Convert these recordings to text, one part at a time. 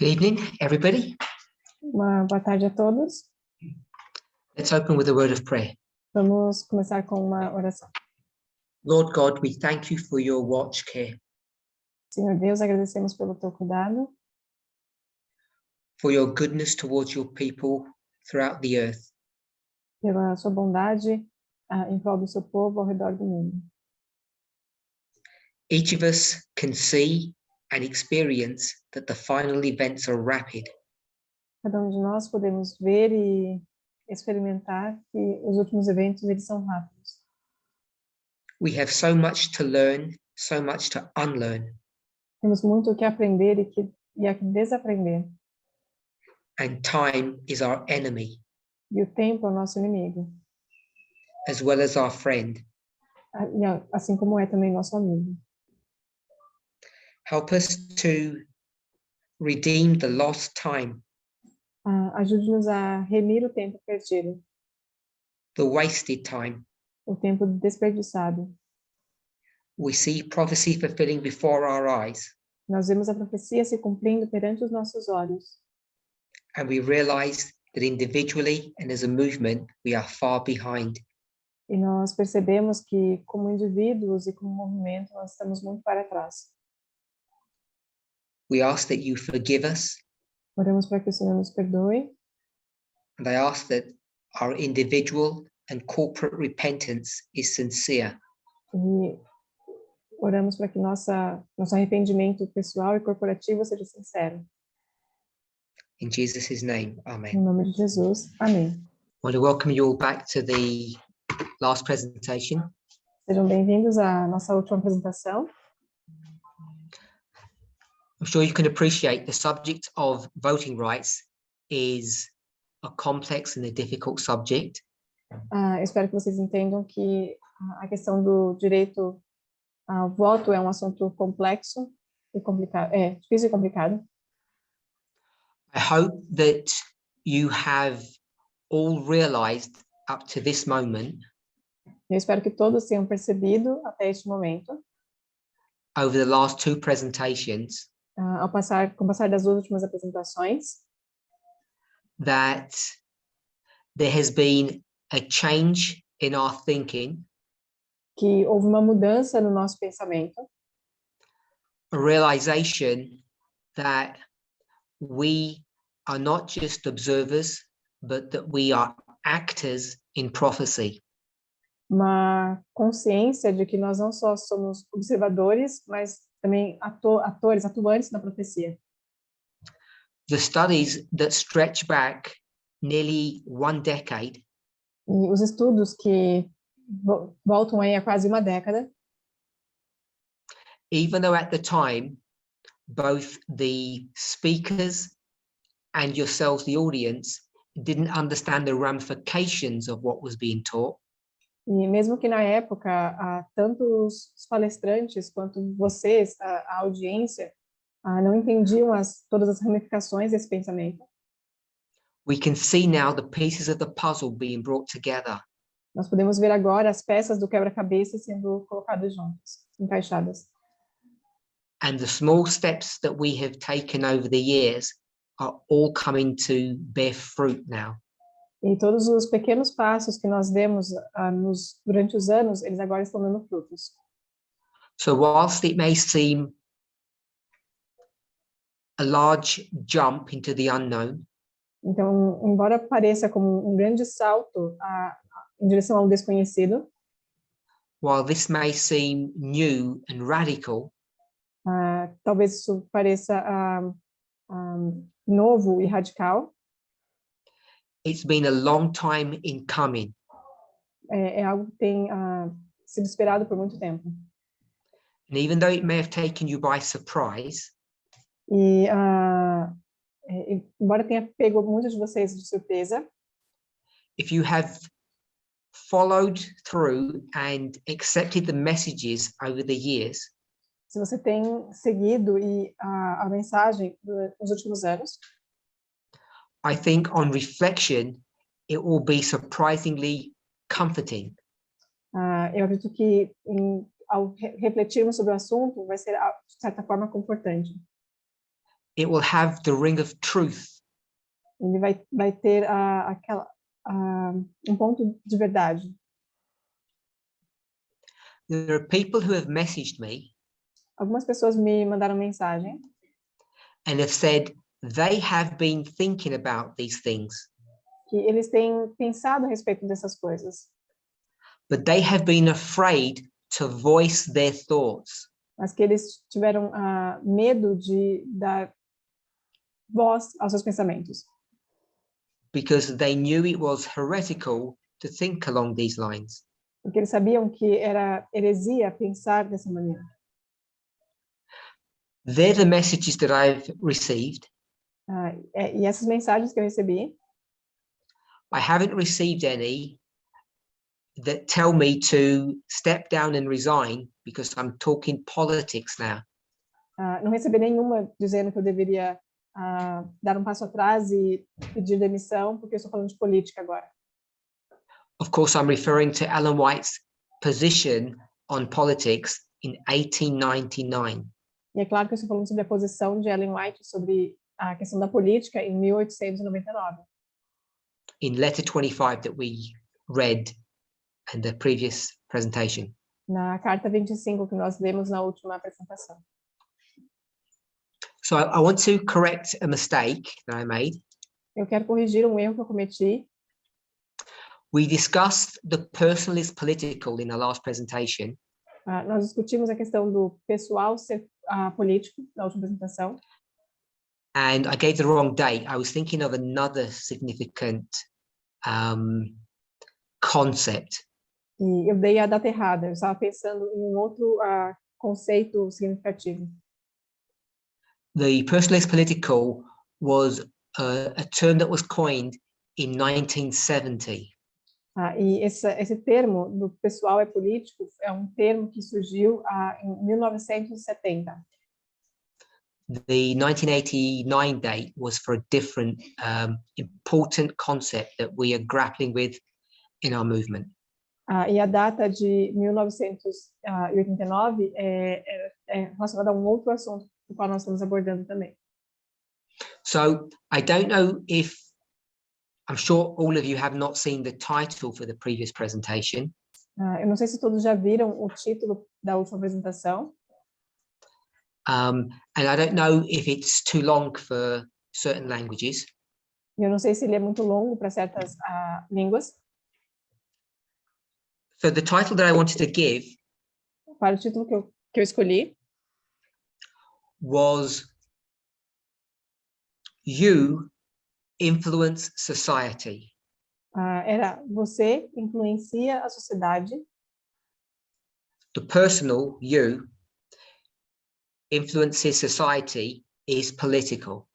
Good evening, everybody. Uma boa tarde a todos. Let's open with a word of prayer. Vamos começar com uma oração. Lord God, we thank you for your watch care, Senhor Deus, agradecemos pelo teu cuidado, for your goodness towards your people throughout the earth. pela sua bondade em prol do seu povo ao redor do mundo. Each of us can see and experience that the final events are rapid. Cada de nós podemos ver e experimentar que os últimos eventos eles são rápidos. We have so much to learn, so much to unlearn, Temos muito o que aprender e a que desaprender. and time is our enemy, E o tempo é o nosso inimigo, as well as our friend. assim como é também nosso amigo. Help us to redeem the lost time, Ajude-nos a remir o tempo perdido, the wasted time. o tempo desperdiçado. We see prophecy fulfilling before our eyes, Nós vemos a profecia se cumprindo perante os nossos olhos. and we realize that individually and as a movement, we are far behind. E nós percebemos que, como indivíduos e como movimento, nós estamos muito para trás. We ask that you forgive us, Oramos para que o Senhor nos perdoe and I ask that our individual and corporate repentance is sincere. e oramos para que nosso arrependimento pessoal e corporativo seja sincero. In Jesus' name, Em amen. nome de Jesus. Amém. I want to welcome you all back to the last presentation. Sejam bem-vindos à nossa última apresentação. I'm sure you can appreciate the subject of voting rights is a complex and a difficult subject. Espero que vocês entendam que a questão do direito ao voto é um assunto complexo e complicado, difícil e complicado. I hope that you have all realized up to this moment, Eu espero que todos tenham percebido até este momento, over the last two presentations, com o passar das duas últimas apresentações, that there has been a change in our thinking, que houve uma mudança no nosso pensamento, a realization that we are not just observers, but that we are actors in prophecy. uma consciência de que nós não só somos observadores, mas também atores, atuantes na profecia. The studies that stretch back nearly 1 decade E os estudos que voltam aí a quase uma década, even though at the time both the speakers and yourselves, the audience, didn't understand the ramifications of what was being taught, e mesmo que na época tanto os palestrantes quanto vocês, a audiência, não entendiam todas as ramificações desse pensamento, we can see now the pieces of the puzzle being brought together. nós podemos ver agora as peças do quebra-cabeça sendo colocadas juntas, encaixadas. And the small steps that we have taken over the years are all coming to bear fruit now. E todos os pequenos passos que nós demos durante os anos, eles agora estão dando frutos. So whilst it may seem a large jump into the unknown, Então, embora pareça como um grande salto em direção ao desconhecido, while this may seem new and radical, talvez isso pareça novo e radical, it's been a long time in coming. é algo que tem sido esperado por muito tempo. And even though it may have taken you by surprise, E embora tenha pego muitos de vocês de surpresa, if you have followed through and accepted the messages over the years, se você tem seguido a mensagem dos últimos anos, I think on reflection, it will be surprisingly comforting. eu acredito que ao refletirmos sobre o assunto, vai ser, de certa forma, confortante. it will have the ring of truth. Ele vai ter ponto de verdade. There are people who have messaged me Algumas pessoas me mandaram mensagem and have said they have been thinking about these things, que eles têm pensado a respeito dessas coisas, but they have been afraid to voice their thoughts mas que eles tiveram medo de dar voz aos seus pensamentos, because they knew it was heretical to think along these lines. porque eles sabiam que era heresia pensar dessa maneira. They're the messages that I've received. E essas mensagens que eu recebi, I haven't received any that tell me to step down and resign because I'm talking politics now. não recebi nenhuma dizendo que eu deveria dar um passo atrás e pedir demissão, porque eu estou falando de política agora. Of course, I'm referring to Ellen White's position on politics in 1899. E é claro que eu estou falando sobre a posição de Ellen White sobre a questão da política em 1899. In letter 25 that we read in the previous presentation. Na carta 25 que nós lemos na última apresentação. So I want to correct a mistake that I made. Eu quero corrigir um erro que eu cometi. We discussed the personal is political in the last presentation. Nós discutimos a questão do pessoal ser político na última apresentação. And I gave the wrong date. I was thinking of another significant concept. E eu dei a data errada. Eu estava pensando em um outro conceito significativo. The personal is political was a term that was coined in 1970. E esse termo do pessoal é político é um termo que surgiu em 1970. The 1989 date was for a different important concept that we are grappling with in our movement. E a data de 1989 é relacionada a um outro assunto do qual nós estamos abordando também. So I don't know if, I'm sure all of you have not seen the title for the previous presentation. Eu não sei se todos já viram o título da última apresentação. And I don't know if it's too long for certain languages. Eu não sei se ele é muito longo para certas línguas. So the title that I wanted to give Para o título que eu escolhi was You Influence Society. Era Você Influencia a Sociedade. The personal, you, influences society is political.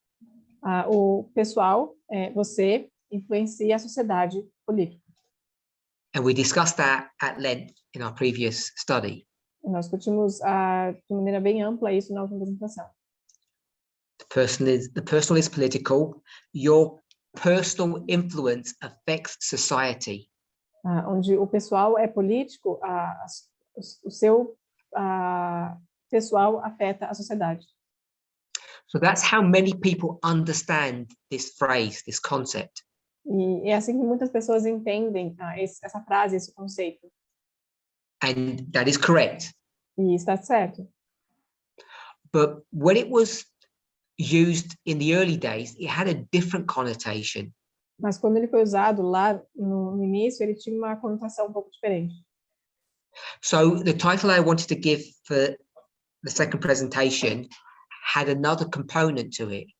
O pessoal, você influencia a sociedade política. And we discussed that at length in our previous study. Nós discutimos de maneira bem ampla isso na última apresentação. The personal is political. Your personal influence affects society. Onde o pessoal é político, o seu pessoal afeta a sociedade. So that's how many people understand this phrase, this concept. E é assim que muitas pessoas entendem essa frase, esse conceito. And that is correct. E está certo. But when it was used in the early days, it had a different connotation. Mas quando ele foi usado lá no início, ele tinha uma conotação um pouco diferente. So the title I wanted to give for the second presentation had another component to it.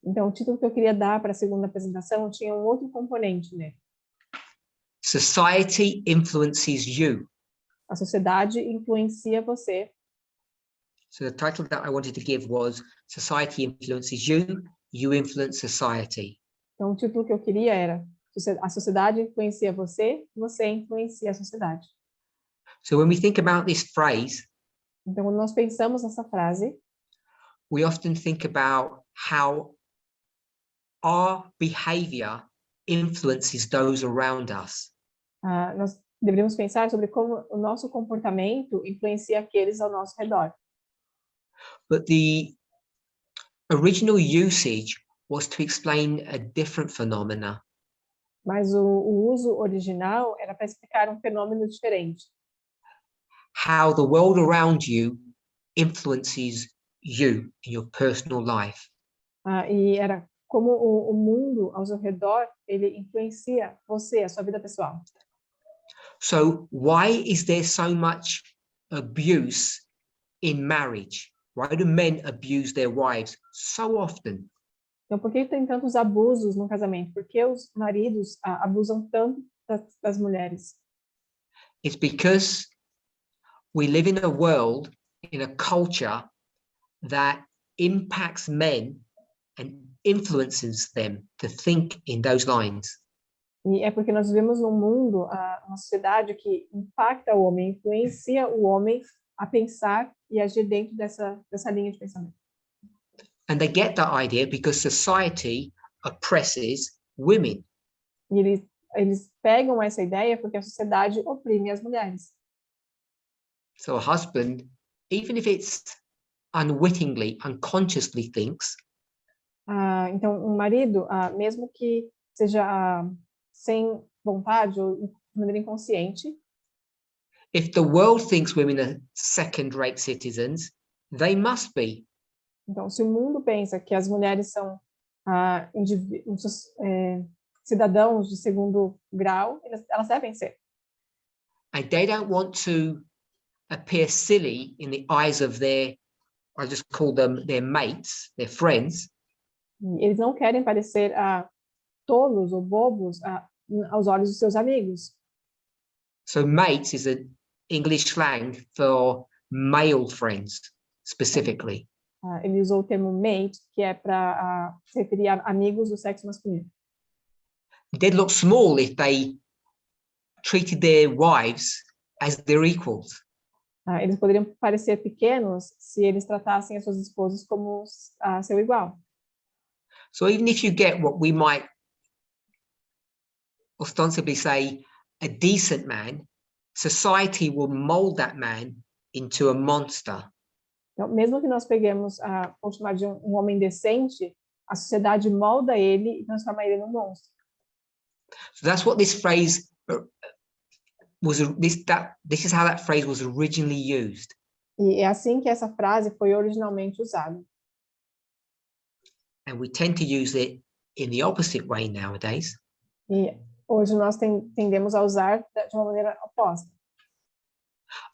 Então, o título que eu queria dar para a segunda apresentação tinha um outro componente nele. Society influences you. A sociedade influencia você. So the title that I wanted to give was Society Influences You, You Influence Society. Então, o título que eu queria era A sociedade influencia você, você influencia a sociedade. So when we think about this phrase, então, quando nós pensamos nessa frase, we often think about how our behavior influences those around us. Nós deveríamos pensar sobre como o nosso comportamento influencia aqueles ao nosso redor. But the original usage was to explain a different phenomena. Mas o uso original era para explicar um fenômeno diferente. How the world around you influences you in your personal life. E era como o mundo ao seu redor, ele influencia você, a sua vida pessoal. So why is there so much abuse in marriage? Why do men abuse their wives so often? Então, por que tem tantos abusos no casamento? Por que os maridos abusam tanto das mulheres? It's because we live in a world, in a culture that impacts men and influences them to think in those lines. E é porque nós vivemos num mundo, uma sociedade que impacta o homem, influencia o homem a pensar e agir dentro dessa linha de pensamento. And they get that idea because society oppresses women. E eles pegam essa ideia porque a sociedade oprime as mulheres. So a husband, even if it's unwittingly, unconsciously thinks, Então, um marido, mesmo que seja sem vontade ou de maneira inconsciente, if the world thinks women are second-rate citizens, they must be. então, se o mundo pensa que as mulheres são cidadãos de segundo grau, elas devem ser. And they don't want to appear silly in the eyes of their, I'll just call them their mates, their friends. E eles não querem parecer tolos ou bobos aos olhos dos seus amigos. So mates is an English slang for male friends, specifically. Ele usou o termo mate, que é para se referir a amigos do sexo masculino. They'd look small if they treated their wives as their equals. Eles poderiam parecer pequenos se eles tratassem as suas esposas como seu igual. So even if you get what we might ostensibly say a decent man, society will mold that man into a monster. Então, mesmo que nós peguemos, vamos chamar de um homem decente, a sociedade molda ele e transforma ele num monstro. So that's what this phrase was. This is how that phrase was originally used. E é assim que essa frase foi originalmente usada. And we tend to use it in the opposite way nowadays. E hoje nós tendemos a usar de uma maneira oposta.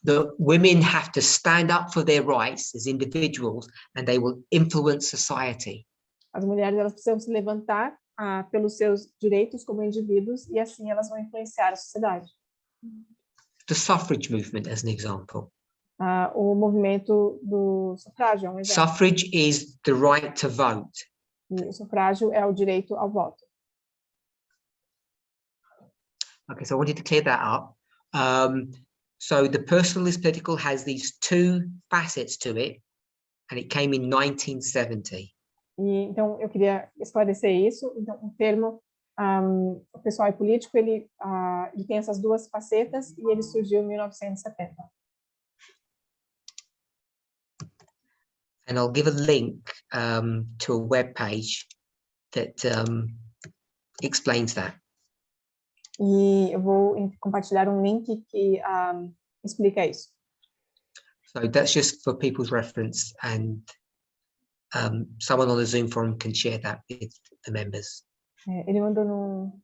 The women have to stand up for their rights as individuals, and they will influence society. As mulheres elas precisam se levantar pelos seus direitos como indivíduos e assim elas vão influenciar a sociedade. The suffrage movement, as an example. O movimento do sufrágio é um exemplo. Suffrage is the right to vote. E o sufrágio é o direito ao voto. Okay, so I wanted to clear that up. So the personalist political has these two facets to it, and it came in 1970. Então eu queria esclarecer isso. Então o termo o pessoal é político, ele tem essas duas facetas e ele surgiu em 1970. And I'll give a link to a web page that explains that. E eu vou compartilhar um link que explica isso. So that's just for people's reference, and someone on the Zoom forum can share that with the members. Ele mandou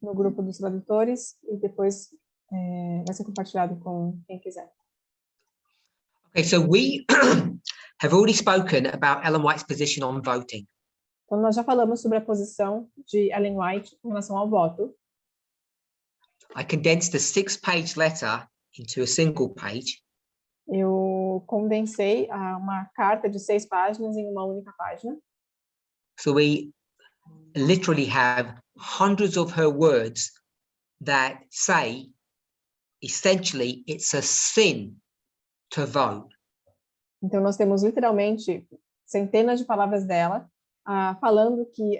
no grupo dos tradutores e depois vai ser compartilhado com quem quiser. Okay, so we have already spoken about Ellen White's position on voting. Então nós já falamos sobre a posição de Ellen White em relação ao voto. I condensed a 6-page letter into a single page. Eu condensei uma carta de 6 páginas em uma única página. So we literally have hundreds of her words that say, essentially, it's a sin to vote. Então nós temos literalmente centenas de palavras dela falando que,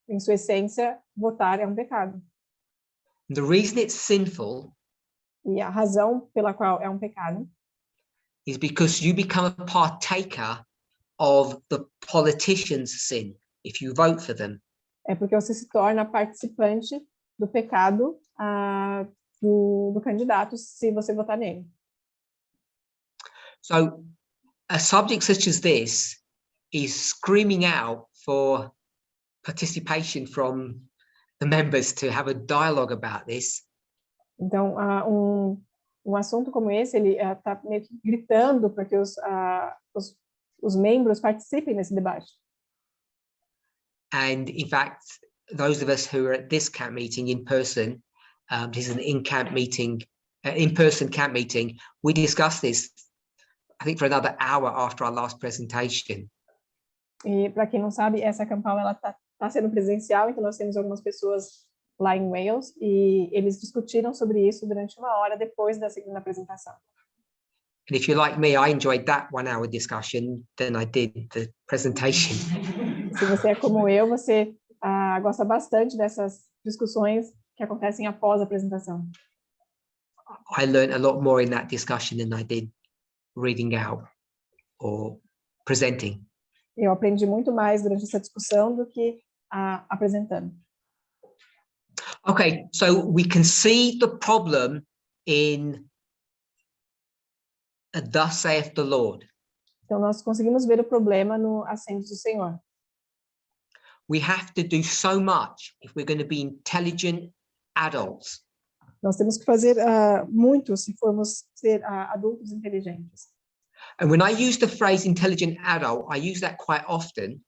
em sua essência, votar é um pecado. The reason it's sinful E a razão pela qual é um pecado is because you become a partaker of the politician's sin if you vote for them. É porque você se torna participante do pecado do candidato se você votar nele. So a subject such as this is screaming out for participation from the members to have a dialogue about this. Então, um assunto como esse, ele está meio que gritando para que os membros participem nesse debate. And in fact, those of us who are at this camp meeting in person, this is an in-camp meeting, in-person camp meeting, we discussed this, I think, for another hour after our last presentation. E para quem não sabe, essa Campal ela tá sendo presencial, então nós temos algumas pessoas lá em Wales e eles discutiram sobre isso durante 1 hora depois da segunda apresentação. And if you're like me, I enjoyed that 1 hour discussion than I did the presentation. Se você é como eu, você gosta bastante dessas discussões que acontecem após a apresentação. I learned a lot more in that discussion than I did reading out or presenting. Eu aprendi muito mais durante essa discussão do que apresentando. Okay, so we can see the problem in thus saith the Lord. Então, nós conseguimos ver o problema no assento do Senhor. We have to do so much if we're going to be intelligent adults. Nós temos que fazer muito se formos ser adultos inteligentes. And when I use the phrase intelligent adult, I use that quite often.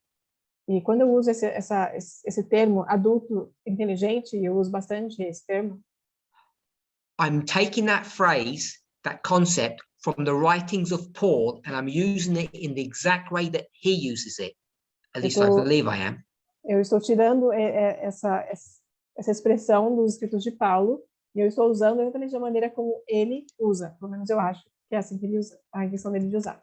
E quando eu uso esse termo adulto inteligente, eu uso bastante esse termo. I'm taking that phrase, that concept, from the writings of Paul, and I'm using it in the exact way that he uses it. At least I believe I am. Eu estou tirando essa expressão dos escritos de Paulo e eu estou usando exatamente da maneira como ele usa. Pelo menos eu acho que é assim que ele usa, a intenção dele de usar.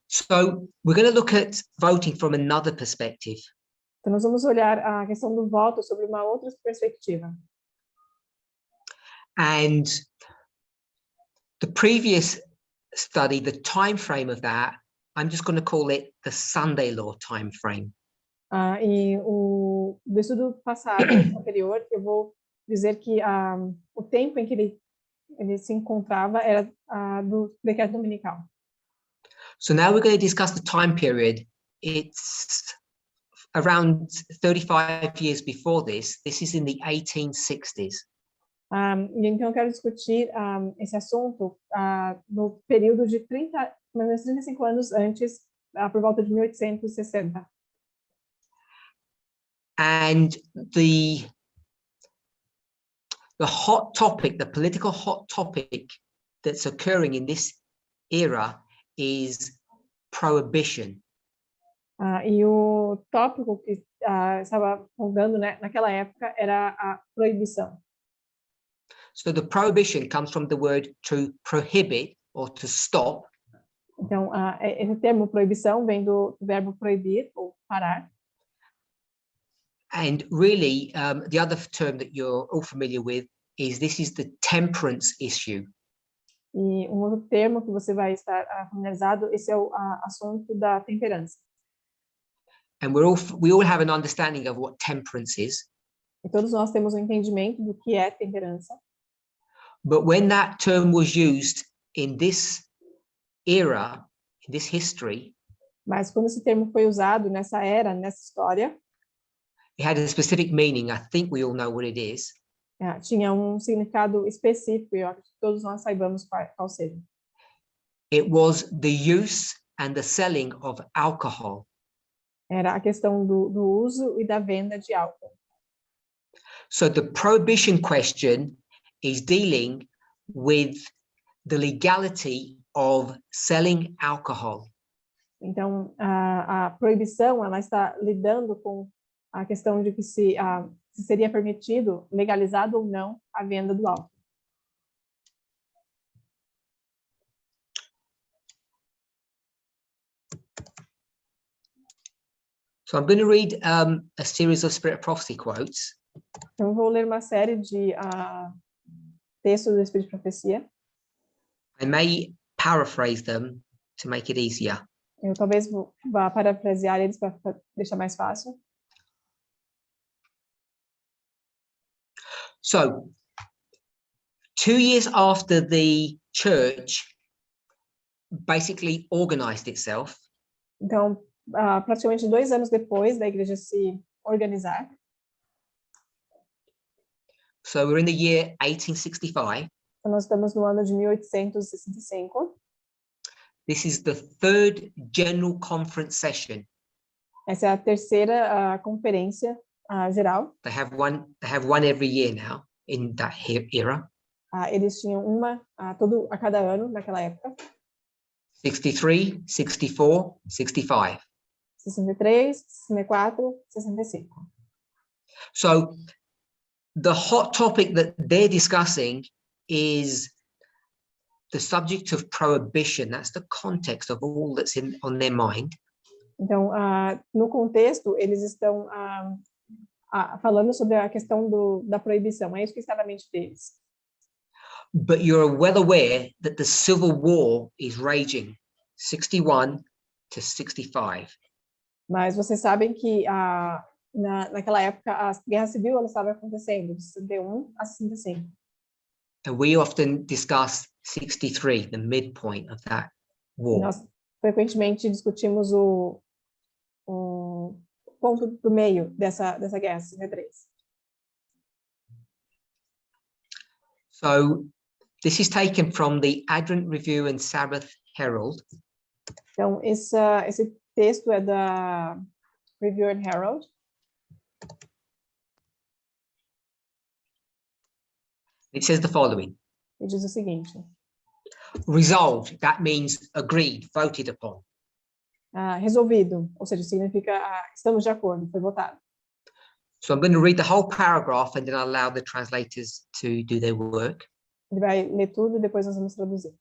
So we're going to look at voting from another perspective. Então, nós vamos olhar a questão do voto sobre uma outra perspectiva. And the previous study, the time frame of that, I'm just going to call it the Sunday law time frame. E do estudo passado, anterior, eu vou dizer que o tempo em que ele se encontrava era do decreto dominical. So now we're going to discuss the time period. It's around 35 years before this. This is in the 1860s. E então eu quero discutir esse assunto no período de 35 anos antes, por volta de 1860. And the hot topic, the political hot topic that's occurring in this era is prohibition. E o tópico que estava rondando, né, naquela época era a proibição. So the prohibition comes from the word to prohibit or to stop. Então, esse termo proibição vem do verbo proibir ou parar. And really, the other term that you're all familiar with is this is the temperance issue. E um outro termo que você vai estar familiarizado, esse é o assunto da temperança. And we all have an understanding of what temperance is. E todos nós temos um entendimento do que é temperança. But when that term was used in this era, in this history, Mas quando esse termo foi usado nessa era, nessa história, it had a specific meaning. I think we all know what it is. Tinha um significado específico, e eu acredito que todos nós saibamos qual seja. It was the use and the selling of alcohol. Era a questão do uso e da venda de álcool. So the prohibition question is dealing with the legality of selling alcohol. Então, a proibição, ela está lidando com a questão de que se seria permitido, legalizado ou não, a venda do álcool. So I'm going to read a series of Spirit of Prophecy quotes. Então, eu vou ler uma série de textos do Espírito de Profecia. I may paraphrase them to make it easier. Eu talvez vá parafrasear eles para deixar mais fácil. So, 2 years after the church basically organized itself, Então, praticamente 2 anos depois da igreja se organizar, so we're in the year 1865. então nós estamos no ano de 1865. This is the third General Conference session. Essa é a terceira conferência geral. They have one every year now in that era. Eles tinham uma a cada ano naquela época. 63, 64, 65. 63, 64, 65. So the hot topic that they're discussing is the subject of prohibition. That's the context of all that's on their mind. Então, no contexto, eles estão falando sobre a questão da proibição. É isso que está na mente deles. But you're well aware that the Civil War is raging, 61 to 65. Mas vocês sabem que naquela época a guerra civil ela estava acontecendo, de 61 a 65. And we often discuss 63, the midpoint of that war. Nós frequentemente discutimos o ponto do meio dessa guerra, 63. So this is taken from the Advent Review and Sabbath Herald. Então, esse texto é da Review and Herald. It says the following. E diz o seguinte. Resolved, that means agreed, voted upon. Resolvido, ou seja, significa estamos de acordo, foi votado. So I'm going to read the whole paragraph and then I'll allow the translators to do their work. Ele vai ler tudo e depois nós vamos traduzir.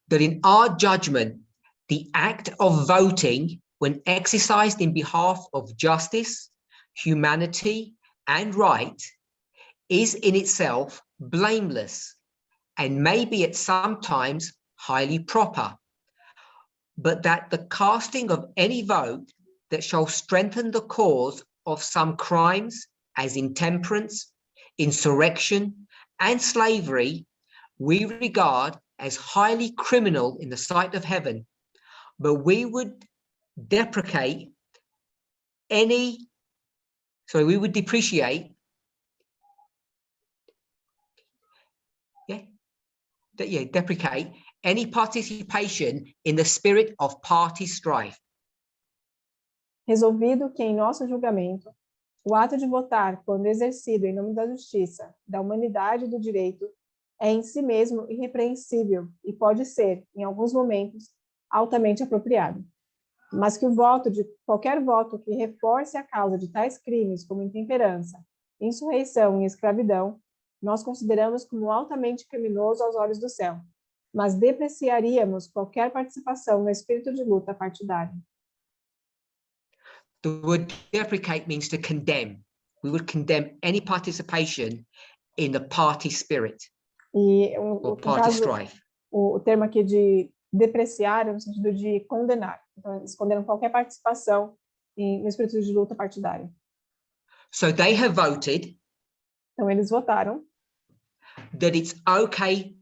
That in our judgment, the act of voting, when exercised in behalf of justice, humanity, and right, is in itself blameless and may be at some times highly proper, but that the casting of any vote that shall strengthen the cause of some crimes as intemperance, insurrection, and slavery, we regard as highly criminal in the sight of heaven, but we would depreciate any participation in the spirit of party strife. Resolvido que, em nosso julgamento, o ato de votar, quando exercido em nome da justiça, da humanidade e do direito, é em si mesmo irrepreensível e pode ser, em alguns momentos, altamente apropriado. Mas que qualquer voto que reforce a causa de tais crimes como intemperança, insurreição e escravidão, nós consideramos como altamente criminoso aos olhos do céu, mas depreciaríamos qualquer participação no espírito de luta partidária. The word deprecate means to condemn. We would condemn any participation in the party spirit or party strife. O termo aqui de depreciar é no sentido de condenar. Então, eles condenam qualquer participação no espírito de luta partidária. So they have voted. Então, eles votaram that it's okay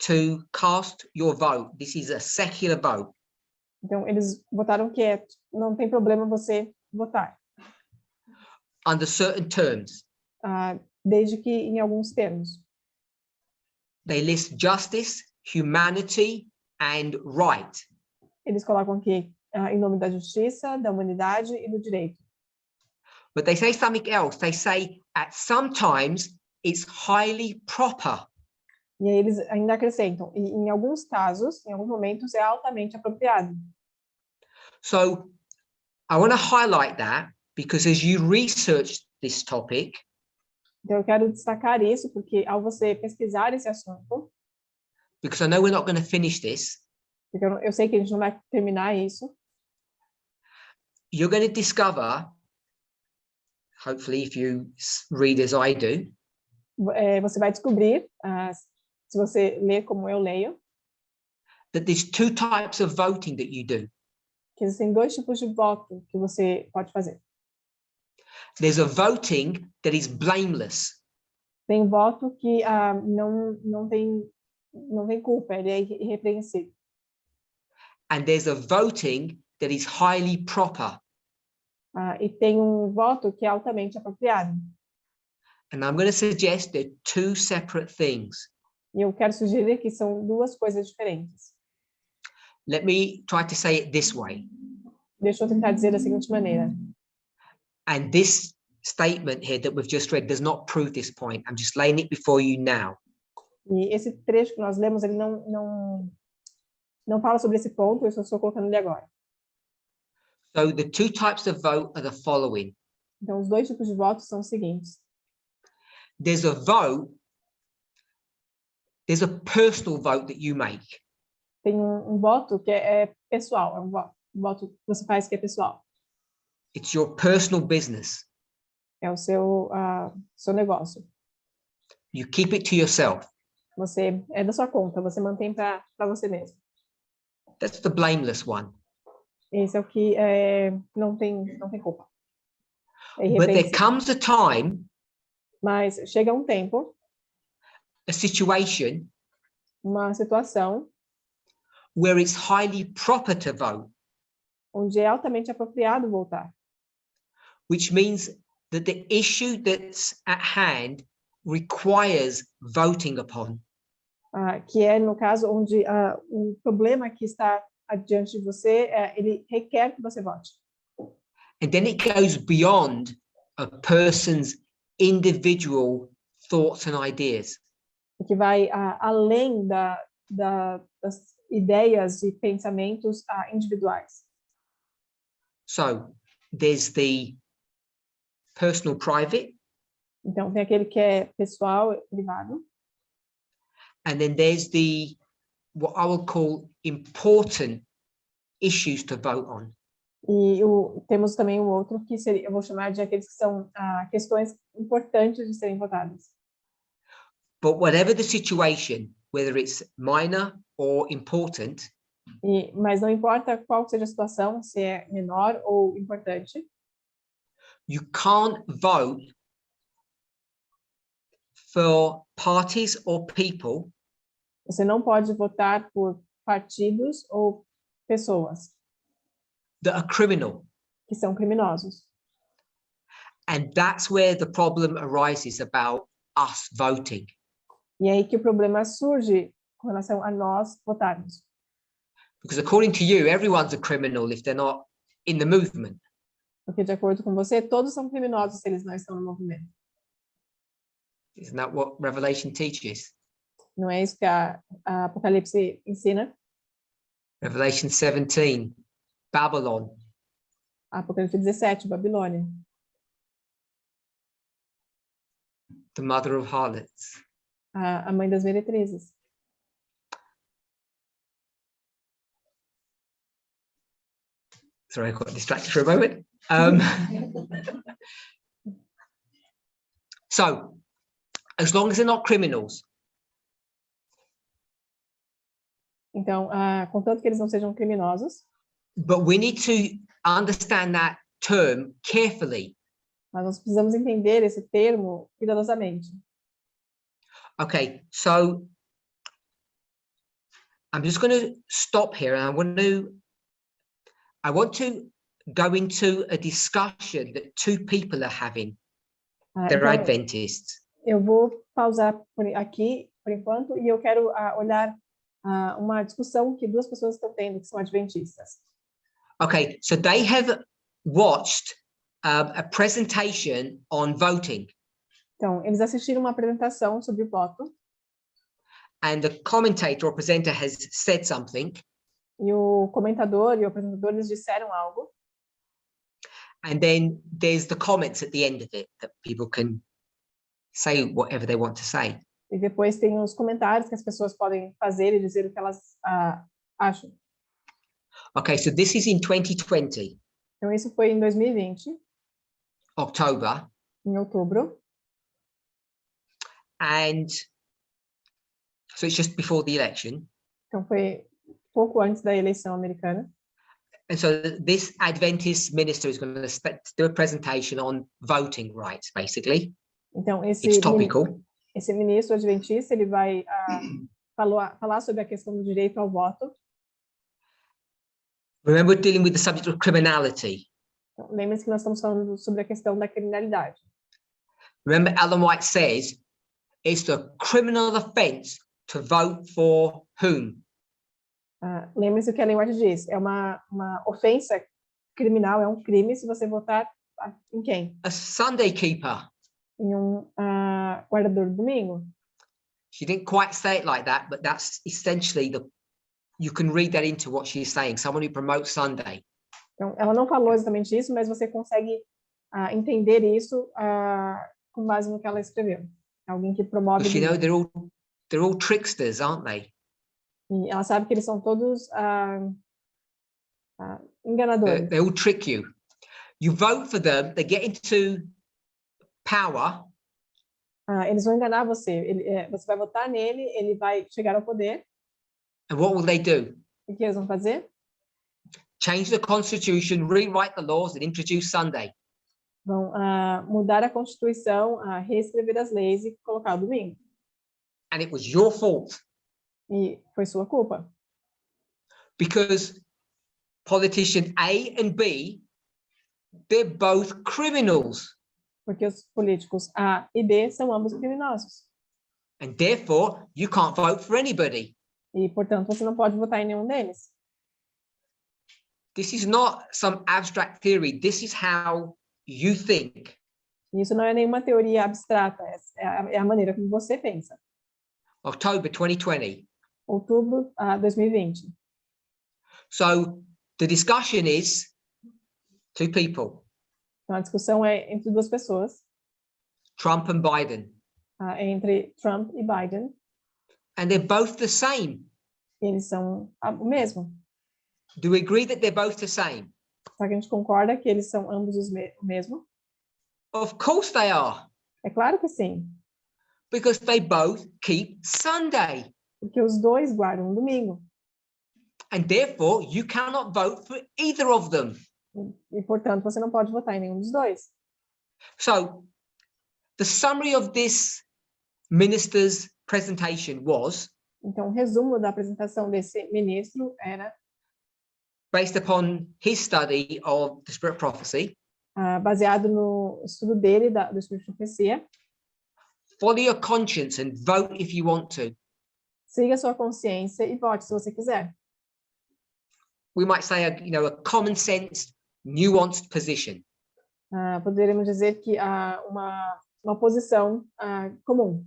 to cast your vote. This is a secular vote. Então, eles votaram que não tem problema você votar. Under certain terms. Desde que em alguns termos. They list justice, humanity, and right. Eles colocam aqui em nome da justiça, da humanidade e do direito. But they say something else. They say at sometimes it's highly proper. E aí eles ainda acrescentam, e em alguns casos, em alguns momentos, é altamente apropriado. So I want to highlight that because as you research this topic, então eu quero destacar isso porque ao você pesquisar esse assunto, because I know we're not going to finish this, porque eu sei que a gente não vai terminar isso, you're going to discover, hopefully, if you read as I do, Você vai descobrir, se você ler como eu leio, that there's two types of voting that you do. que existem dois tipos de voto que você pode fazer. There's a voting that is blameless. Tem voto que não tem culpa, ele é irrepreensível. And there's a voting that is highly proper. E tem voto que é altamente apropriado. And I'm going to suggest they're two separate things. E eu quero sugerir que são duas coisas diferentes. Let me try to say it this way. Deixa eu tentar dizer da seguinte maneira. And this statement here that we've just read does not prove this point. I'm just laying it before you now. E esse trecho que nós lemos, ele não fala sobre esse ponto, eu só estou colocando ele agora. So the two types of vote are the following. Então, os dois tipos de votos são os seguintes. There's a vote, there's a personal vote that you make. Tem voto que é pessoal, é um voto que você faz que é pessoal. It's your personal business. É o seu negócio. You keep it to yourself. Você é da sua conta, você mantém para você mesmo. That's the blameless one. Esse é o que não tem culpa. É But there irrepreensível. comes a time, Mas chega um tempo, a situation, uma situação where it's highly proper to vote, onde é altamente apropriado votar. which means that the issue that's at hand requires voting upon. Que é, no caso, onde o problema que está adiante de você, ele requer que você vote. And then it goes beyond a person's individual thoughts and ideas. Que vai além das ideias e pensamentos individuais. So there's the personal private, Então, tem aquele que é pessoal, privado. and then there's the what I would call important issues to vote on. E temos também o outro que eu vou chamar de aqueles que são questões importantes de serem votadas. But whatever the situation, whether it's minor or important, Mas não importa qual seja a situação, se é menor ou importante, you can't vote for parties or people você não pode votar por partidos ou pessoas that are criminal. que são criminosos. And that's where the problem arises about us voting. E é aí que o problema surge com relação a nós votarmos. Because according to you, everyone's a criminal if they're not in the movement. Porque, de acordo com você, todos são criminosos se eles não estão no movimento. Isn't that what Revelation teaches? Não é isso que a Apocalipse ensina? Revelation 17, Babylon. Apocalipse 17, Babilônia. The mother of harlots. A mãe das meretrizes. Sorry, I got distracted for a moment. So, as long as they're not criminals, Então, contanto que eles não sejam criminosos, but we need to understand that term carefully. mas nós precisamos entender esse termo cuidadosamente. Okay, so I'm just going to stop here, and I want to go into a discussion that two people are having. They're Então, Adventists. eu vou pausar aqui, por enquanto, e eu quero olhar uma discussão que duas pessoas estão tendo, que são adventistas. Okay, so they have watched a presentation on voting. Então, eles assistiram uma apresentação sobre o voto. And the commentator or presenter has said something. E o comentador e o apresentador, eles disseram algo. And then there's the comments at the end of it that people can say whatever they want to say. E depois tem os comentários que as pessoas podem fazer e dizer o que elas acham. Okay, so this is in 2020. Então, isso foi em 2020, October, em outubro. and so it's just before the election. Então, foi pouco antes da eleição americana. And so this Adventist minister is going to do a presentation on voting rights, basically. Então, It's topical. esse ministro adventista, ele vai falar sobre a questão do direito ao voto. Remember, we're dealing with the subject of criminality. Então, lembre-se que nós estamos falando sobre a questão da criminalidade. Remember, Ellen White says it's a criminal offense to vote for whom? Lembre-se o que a Ellen White diz. É uma ofensa criminal, é um crime se você votar em quem? A Sunday keeper. Em guardador do domingo. She didn't quite say it like that, but that's essentially you can read that into what she's saying. Someone who promotes Sunday. Então, ela não falou exatamente isso, mas você consegue entender isso com base no que ela escreveu. Alguém que promove. Because, you know, they're all tricksters, aren't they? E ela sabe que eles são todos enganadores. They all trick you. You vote for them, they get into power. Eles vão enganar você. Você vai votar nele, ele vai chegar ao poder. And what will they do? O que eles vão fazer? Change the constitution, rewrite the laws, and introduce Sunday. Vão mudar a Constituição, reescrever as leis e colocar o domingo. And it was your fault. E foi sua culpa. Because politician A and B, they're both criminals. Porque os políticos A e B são ambos criminosos. And therefore, you can't vote for anybody. E, portanto, você não pode votar em nenhum deles. This is not some abstract theory. This is how you think. Isso não é nenhuma teoria abstrata, é a maneira como você pensa. October 2020. Outubro 2020. So the discussion is two people. Então, a discussão é entre duas pessoas, Trump and Biden. Entre Trump e Biden. And they're both the same. Eles são o mesmo. Do we agree that they're both the same? Só que a gente concorda que eles são ambos o mesmo? Of course they are. É claro que sim. Because they both keep Sunday. Porque os dois guardam o domingo. And therefore, you cannot vote for either of them. E, portanto, você não pode votar em nenhum dos dois. So, the summary of this minister's presentation was, então, o resumo da apresentação desse ministro era, based upon his study of the Spirit of Prophecy, baseado no estudo dele do Espírito de Profecia. Follow your conscience and vote if you want to. Siga sua consciência e vote se você quiser. We might say, a common sense, nuanced position. Poderíamos dizer que uma posição comum.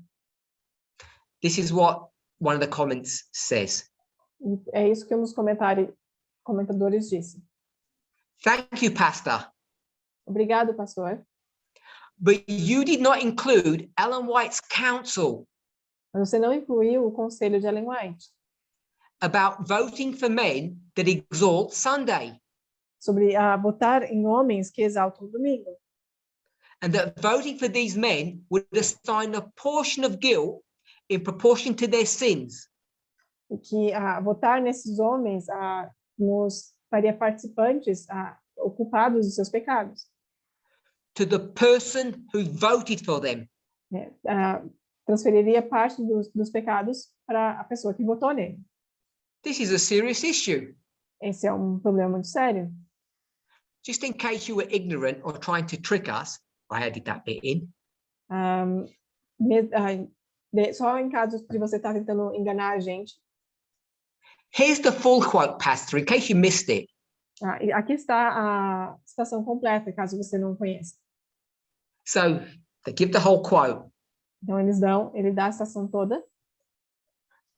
This is what one of the comments says. E é isso que um dos comentadores disse. Thank you, Pastor. Obrigado, pastor. But you did not include Ellen White's counsel Mas você não incluiu o conselho de Ellen White about voting for men that exalt Sunday. Sobre votar em homens que exaltam o domingo. And that voting for these men would assign a portion of guilt in proportion to their sins. E que votar nesses homens nos faria participantes ocupados dos seus pecados. To the person who voted for them. Transferiria parte dos pecados para a pessoa que votou nele. This is a serious issue. Esse é um problema muito sério. Just in case you were ignorant or trying to trick us, I added that bit in. Só em caso de você estar tentando enganar a gente. Here's the full quote, Pastor, in case you missed it. Aqui está a citação completa, caso você não conheça. So they give the whole quote. Então ele dá a citação toda.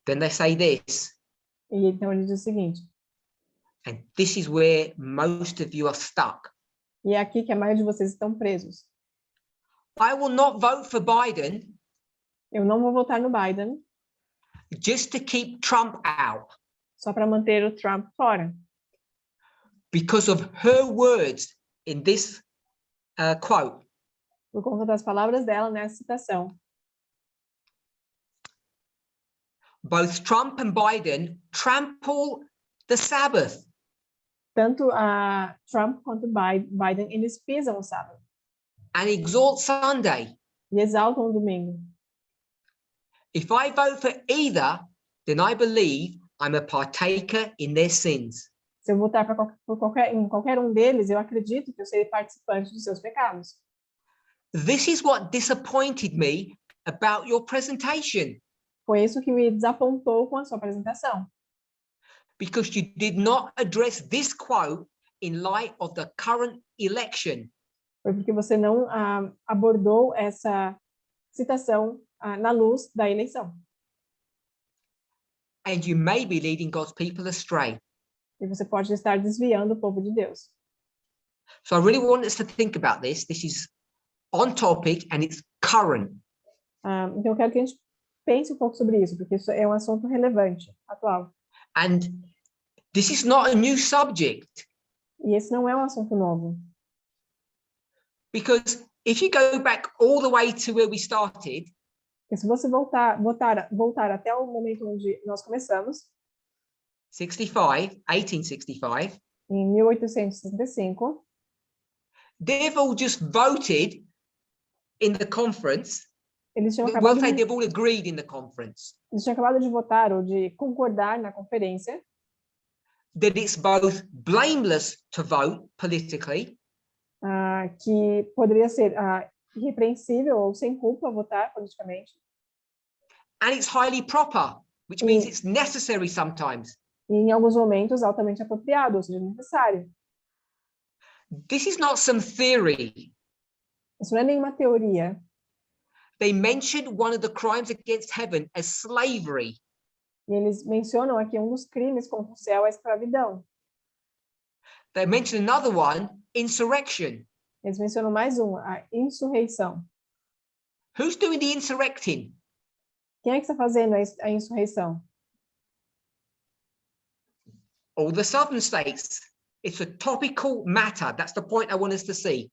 Then they say this. E então ele diz o seguinte. And this is where most of you are stuck. E é aqui que a maioria de vocês estão presos. I will not vote for Biden. Eu não vou votar no Biden. Just to keep Trump out. Só para manter o Trump fora. because of her words in this quote. Por conta das palavras dela nessa citação. Both Trump and Biden trample the Sabbath. Tanto a Trump quanto Biden, eles pisam o sábado. And exalt Sunday. E exaltam o domingo. If I vote for either, then I believe I'm a partaker in their sins. Se eu votar em qualquer um deles, eu acredito que eu serei participante dos seus pecados. This is what disappointed me about your presentation. Foi isso que me desapontou com a sua apresentação. Because you did not address this quote in light of the current election. Foi porque você não abordou essa citação na luz da eleição. And you may be leading God's people astray. E você pode estar desviando o povo de Deus. So I really want us to think about this. This is on topic and it's current. Então eu quero que a gente pense um pouco sobre isso, porque isso é um assunto relevante, atual. And this is not a new subject. E esse não é um assunto novo. Because if you go back all the way to where we started, Porque se você voltar até o momento onde nós começamos, 1865, em 1865, they've all just voted in the conference. eles tinham Well, acabado they've all agreed in the conference de votar ou de concordar na conferência that it's both blameless to vote politically que poderia ser irrepreensível ou sem culpa votar politicamente. and it's highly proper, which means it's necessary sometimes. E em alguns momentos altamente apropriado, ou seja, necessário. This is not some theory. Isso não é nenhuma teoria. They mentioned one of the crimes against heaven as slavery. E eles mencionam aqui um dos crimes contra o céu, a escravidão. They mentioned another one, insurrection. Eles mencionam mais um, a insurreição. Who's doing the insurrecting? Quem é que está fazendo a insurreição? All the southern states. It's a topical matter. That's the point I want us to see.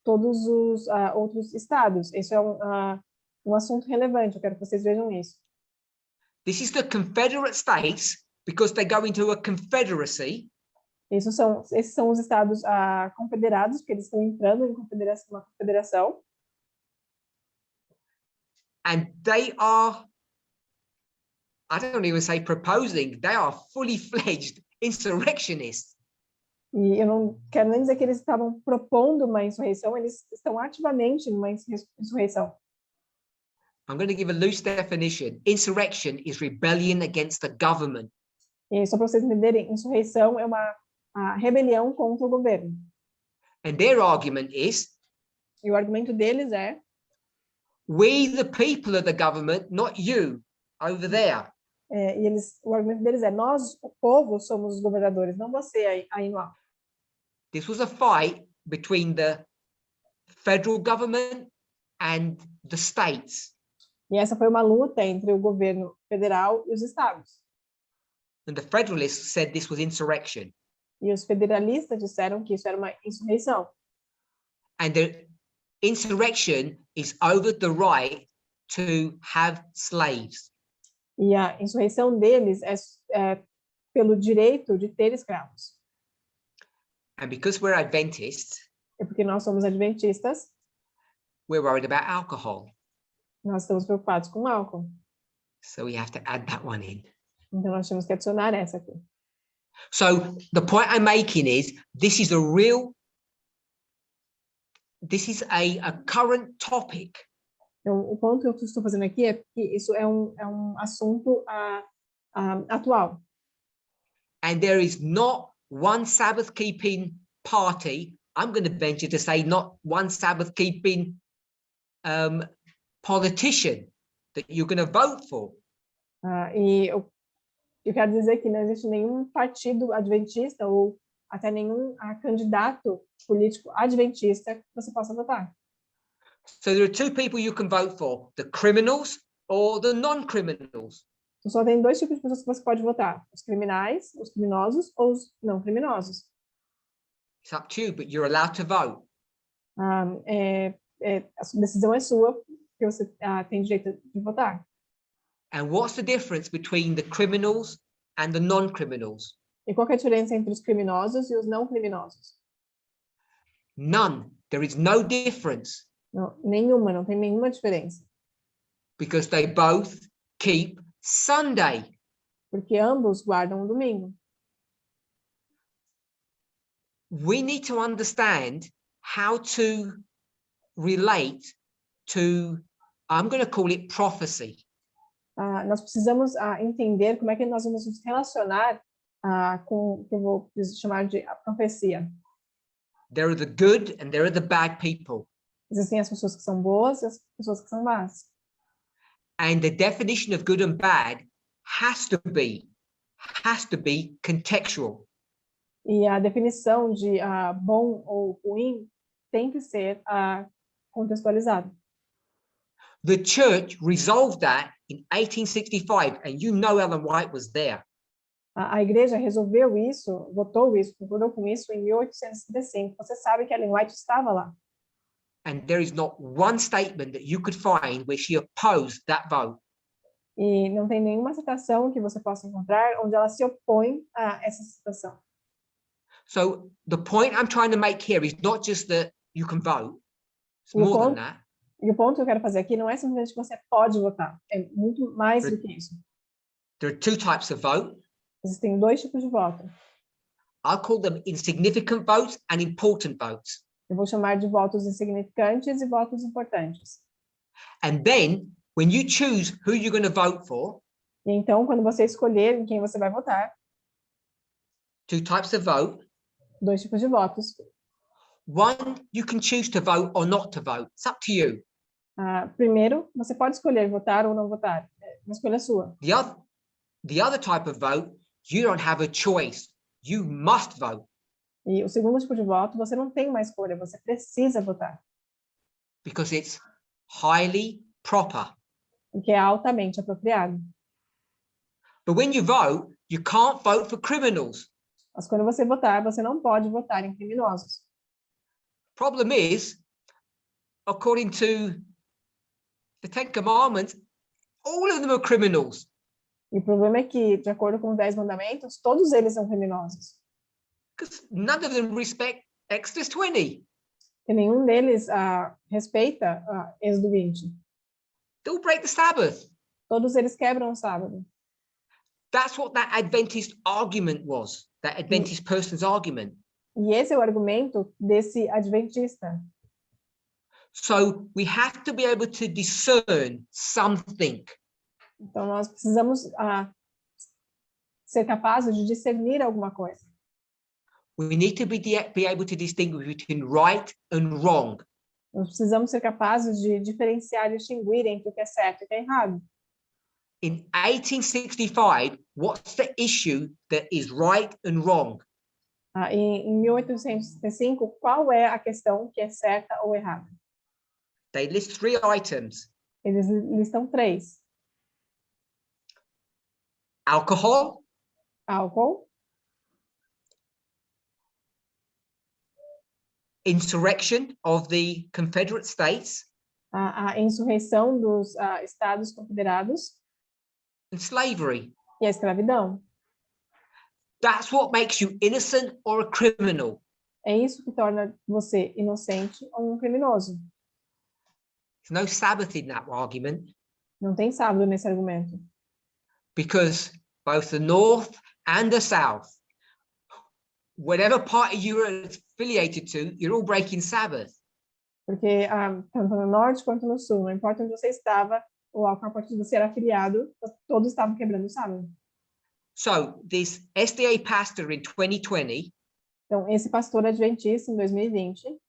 Todos os outros estados. Isso é um assunto relevante. Eu quero que vocês vejam isso. This is the Confederate States because they go into a confederacy. Esses são os estados confederados, porque eles estão entrando em uma confederação. And they are, I don't even say proposing, they are fully fledged insurrectionists. E eu não quero nem dizer que eles estavam propondo uma insurreição, eles estão ativamente numa insurreição. I'm going to give a loose definition. Insurrection is rebellion against the government. E só para vocês entenderem, insurreição é uma rebelião contra o governo. And their argument is, E o argumento deles é: we the people of the government, not you over there. O argumento deles é: nós, o povo, somos os governadores, não você aí no alto. This was a fight between the federal government and the states. E essa foi uma luta entre o governo federal e os estados. And the federalists said this was insurrection. E os federalistas disseram que isso era uma insurreição. And the insurrection is over the right to have slaves. E a insurreição deles é pelo direito de ter escravos. And because we're Adventists, É porque nós somos adventistas, we're worried about alcohol. nós estamos preocupados com o álcool. So we have to add that one in. Então nós temos que adicionar essa aqui. So the point I'm making is this is a current topic. Então, o ponto que eu estou fazendo aqui é que isso é um assunto atual. And there is not one Sabbath keeping party. I'm going to venture to say not one Sabbath keeping politician that you're going to vote for. E eu quero dizer que não existe nenhum partido adventista ou até nenhum candidato político adventista que você possa votar. So there are two people you can vote for, the criminals or the non-criminals. Só tem dois tipos de pessoas que você pode votar: os criminais, os criminosos ou os não criminosos. It's up to you, but you're allowed to vote. A decisão é sua, porque você tem direito de votar. And what's the difference between the criminals and the non-criminals? E qual que é a diferença entre os criminosos e os não criminosos? None. There is no difference Não, nenhuma, não tem nenhuma diferença. because they both keep Sunday. Porque ambos guardam o domingo. We need to understand how to relate to, I'm going to call it prophecy. Nós precisamos entender como é que nós vamos nos relacionar com o que eu vou chamar de a profecia. There are the good and there are the bad people. Existem as pessoas que são boas e as pessoas que são más. And the definition of good and bad has to be contextual. E a definição de bom ou ruim tem que ser contextualizada. The church resolved that in 1865, and you know Ellen White was there. A igreja resolveu isso, votou isso, concordou com isso em 1865. Você sabe que Ellen White estava lá. And there is not one statement that you could find where she opposed that vote. E não tem nenhuma citação que você possa encontrar onde ela se opõe a essa citação. So the point I'm trying to make here is not just that you can vote. It's more than that. E o ponto que eu quero fazer aqui não é simplesmente que você pode votar. É muito mais do que isso. There are two types of vote. Existem dois tipos de voto. I'll call them insignificant votes and important votes. Eu vou chamar de votos insignificantes e votos importantes. And then, when you choose who you're going to vote for, E então, quando você escolher em quem você vai votar, two types of vote. dois tipos de votos. One, you can choose to vote or not to vote. It's up to you. Primeiro, você pode escolher votar ou não votar. É uma escolha sua. The other type of vote, you don't have a choice. You must vote. E o segundo tipo de voto, você não tem uma escolha, você precisa votar. Because it's highly proper. Porque é altamente apropriado. But when you vote, you can't vote for criminals. Mas quando você votar, você não pode votar em criminosos. Problem is, according to the Ten Commandments, all of them are criminals. E o problema é que, de acordo com os 10 mandamentos, todos eles são criminosos. Because none of them respect Exodus 20. E nenhum deles respeita Êxodo 20. They all break the Sabbath. Todos eles quebram o sábado. That's what that Adventist argument was, that Adventist person's argument. E esse é o argumento desse adventista. So we have to be able to discern something. Então, nós precisamos ser capazes de discernir alguma coisa. We need to be able to distinguish between right and wrong. Nós precisamos ser capazes de diferenciar e distinguir entre o que é certo e o que é errado. In 1865, what's the issue that is right and wrong? Em 1865, qual é a questão que é certa ou errada? They list 3 items. Eles listam 3. Alcohol, Álcool, insurrection of the Confederate States, a insurreição dos Estados Confederados and slavery. e a escravidão. That's what makes you innocent or a criminal. É isso que torna você inocente ou um criminoso. There's no Sabbath in that argument. Não tem sábado nesse argumento. Because both the North and the South, whatever party you're affiliated to, you're all breaking Sabbath. Porque tanto no norte quanto no sul, não importa onde você estava ou a qual partido você era afiliado, todos estavam quebrando o sábado. So this SDA pastor in 2020, Então, esse pastor adventista em 2020,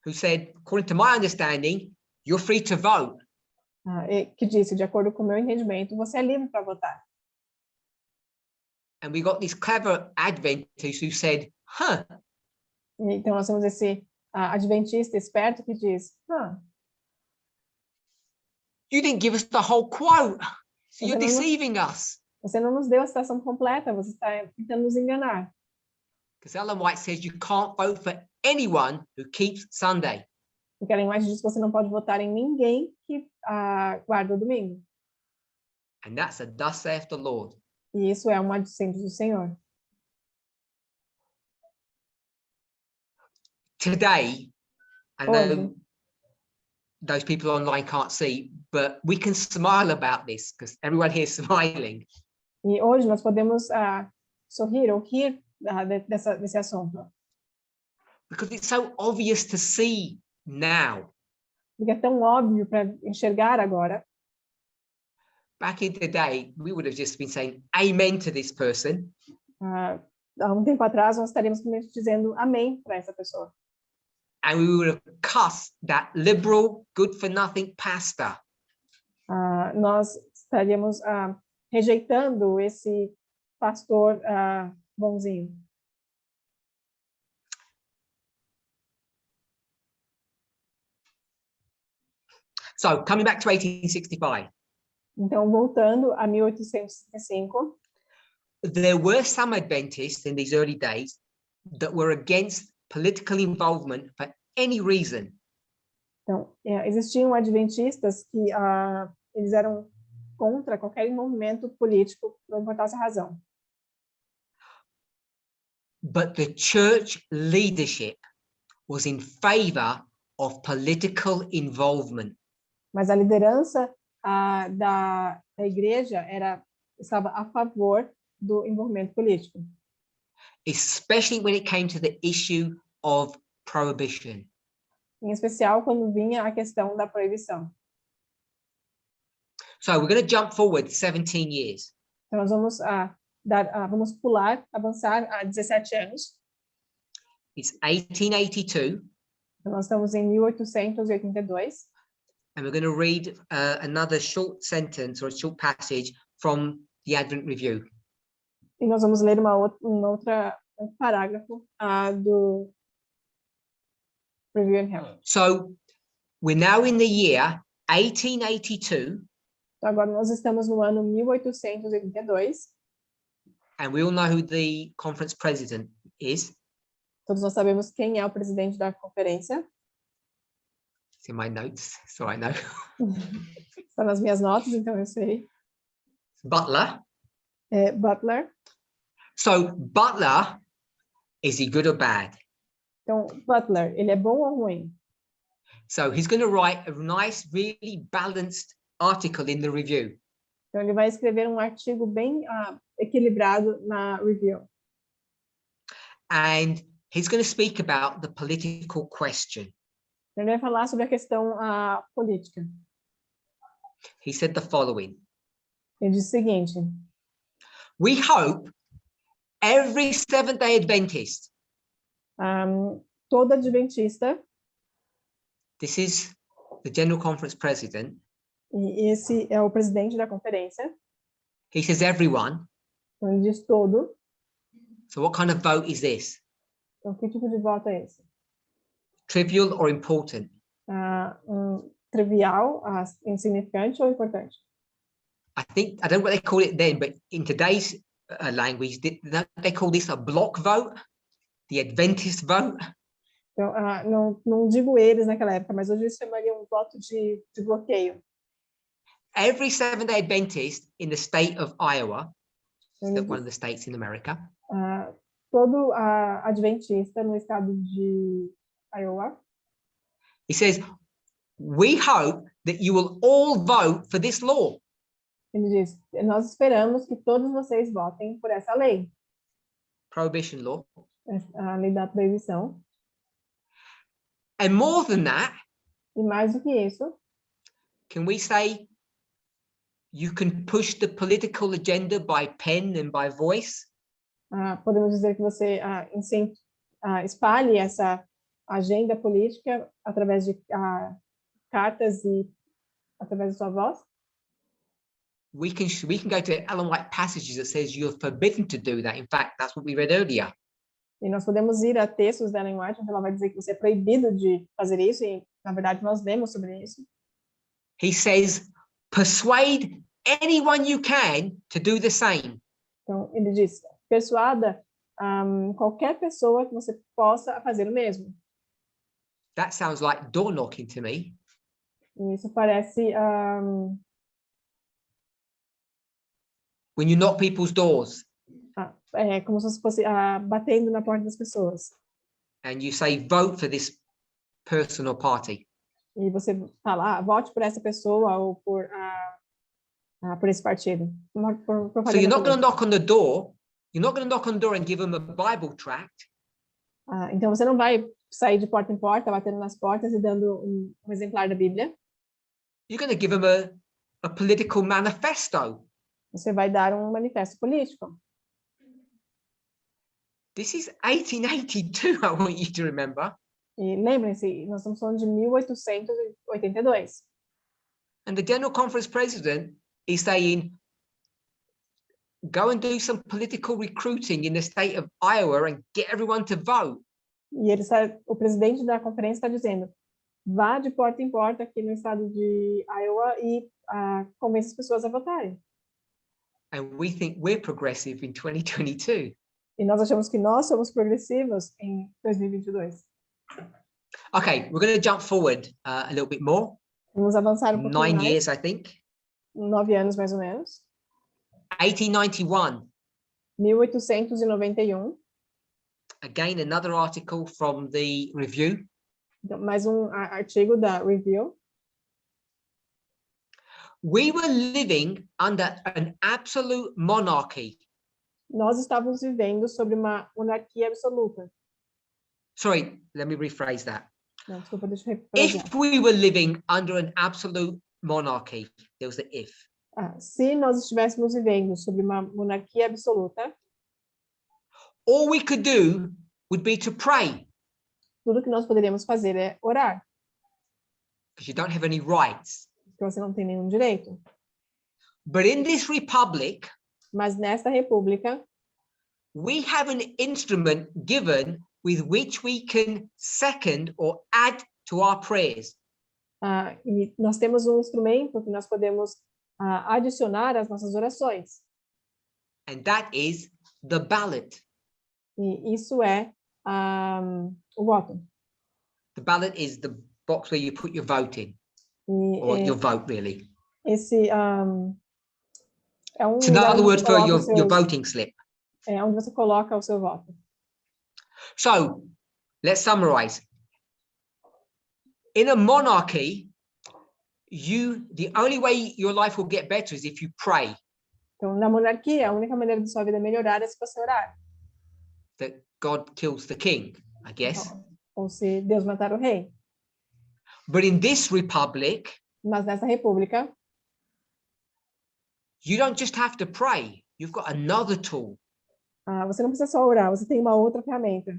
who said, according to my understanding, you're free to vote. Que disse, de acordo com o meu entendimento, você é livre para votar. And we got these clever Adventists who said, Então, nós temos esse adventista esperto que diz, you didn't give us the whole quote. So you're deceiving us. Você não nos deu a citação completa, você está tentando nos enganar. Because Ellen White says you can't vote for anyone who keeps Sunday. Porque Ellen White diz que você não pode votar em ninguém que guarda o domingo. And that's a thus saith the Lord. E isso é uma dissente do Senhor. Today, I know Hoje, those people online can't see, but we can smile about this because everyone here is smiling. e hoje nós podemos sorrir ou rir desse assunto. Because it's so obvious to see now. Porque é tão óbvio para enxergar agora. Back in the day, we would have just been saying amen to this person. Há um tempo atrás, nós estaríamos simplesmente dizendo amém para essa pessoa. And we would have cussed that liberal, good-for-nothing pastor. Nós estaríamos rejeitando esse pastor bonzinho. So, coming back to 1865. Então, voltando a 1865, there were some Adventists in these early days that were against political involvement for any reason. então, existiam adventistas que eles eram contra qualquer movimento político, não importasse a razão. But the church leadership was in favor of political involvement. Mas a liderança da igreja estava a favor do envolvimento político. Especially when it came to the issue of prohibition. Em especial quando vinha a questão da proibição. So we're going to jump forward 17 years. Então nós vamos avançar a 17 anos. It's 1882. Então nós estamos em 1882. And we're going to read another short sentence or a short passage from the Advent Review. E nós vamos ler um parágrafo do Review and Herald. So we're now in the year 1882. Então agora nós estamos no ano 1882. And we all know who the conference president is. Todos nós sabemos quem é o presidente da conferência. It's in my notes, so I know. Está nas minhas notas, então eu sei. Butler. Butler. So Butler, is he good or bad? Então, Butler, ele é bom ou ruim? So he's going to write a nice, really balanced article in the review. Então ele vai escrever um artigo bem equilibrado na review. And he's going to speak about the political question. Ele vai falar sobre a questão política. He said the following. Ele diz o seguinte: We hope every Seventh-day Adventist. Todo adventista. This is the General Conference President. E esse é o presidente da conferência. He says everyone. Então ele diz todo. So what kind of vote is this? Então que tipo de voto é esse? Trivial or important? Trivial, insignificante ou importante? I don't know what they call it then, but in today's language, they call this a block vote, the Adventist vote. Então, não digo eles naquela época, mas hoje eles chamariam um voto de bloqueio. Every Seventh-day Adventist in the state of Iowa, one of the states in America, todo adventista no estado de Iowa, he says, we hope that you will all vote for this law. ele diz, nós esperamos que todos vocês votem por essa lei. Prohibition law. A lei da proibição. And more than that, e mais do que isso, can we say you can push the political agenda by pen and by voice? Podemos dizer que você espalhe essa agenda política através de cartas e através da sua voz? We can go to Ellen White passages that says you're forbidden to do that. In fact, that's what we read earlier. E nós podemos ir a textos da Ellen White onde ela vai dizer que você é proibido de fazer isso, e na verdade nós lemos sobre isso. He says, persuade anyone you can to do the same. Então, ele diz, persuada qualquer pessoa que você possa fazer o mesmo. That sounds like door knocking to me. E isso parece When you knock people's doors como se fosse batendo na porta das pessoas. and you say, vote for this person or party. E você fala, vote por essa pessoa ou por esse partido. So you're not going to knock on the door. You're not going to knock on the door and give them a Bible tract. Então você não vai sair de porta em porta, batendo nas portas e dando um exemplar da Bíblia. You're going to give them a political manifesto. Você vai dar um manifesto político. This is 1882, I want you to remember. E lembrem-se, nós estamos falando de 1882. And the General Conference President is saying, go and do some political recruiting in the state of Iowa and get everyone to vote. E o presidente da conferência está dizendo, vá de porta em porta aqui no estado de Iowa e convença as pessoas a votarem. And we think we're progressive in 2022. E nós achamos que nós somos progressivos em 2022. Okay, we're going to jump forward a little bit more. Vamos avançar um pouquinho 9 mais. years, I think. 9 anos, mais ou menos. 1891. 1891. Again, another article from the review. Então, mais um artigo da Review. We were living under an absolute monarchy. Nós estávamos vivendo sobre uma monarquia absoluta. Sorry, let me rephrase that. Não, desculpa, deixa eu If we were living under an absolute monarchy, there was the if. Se nós estivéssemos vivendo sobre uma monarquia absoluta, all we could do would be to pray. Tudo que nós poderíamos fazer é orar. Because you don't have any rights. Porque você não tem nenhum direito. But in this republic, mas nesta república, we have an instrument given with which we can second or add to our prayers. E nós temos um instrumento que nós podemos adicionar às nossas orações. And that is the ballot. E isso é o voto. The ballot is the box where you put your vote in, or your vote, really. Esse é It's another word for your voting slip. É onde você coloca o seu voto. So, let's summarize. In a monarchy, the only way your life will get better is if you pray. Então, na monarquia, a única maneira de sua vida melhorar é se você orar. That God kills the king, I guess. Ou se Deus matar o rei. But in this republic, mas nessa república, you don't just have to pray. You've got another tool. Você não precisa só orar, você tem uma outra ferramenta.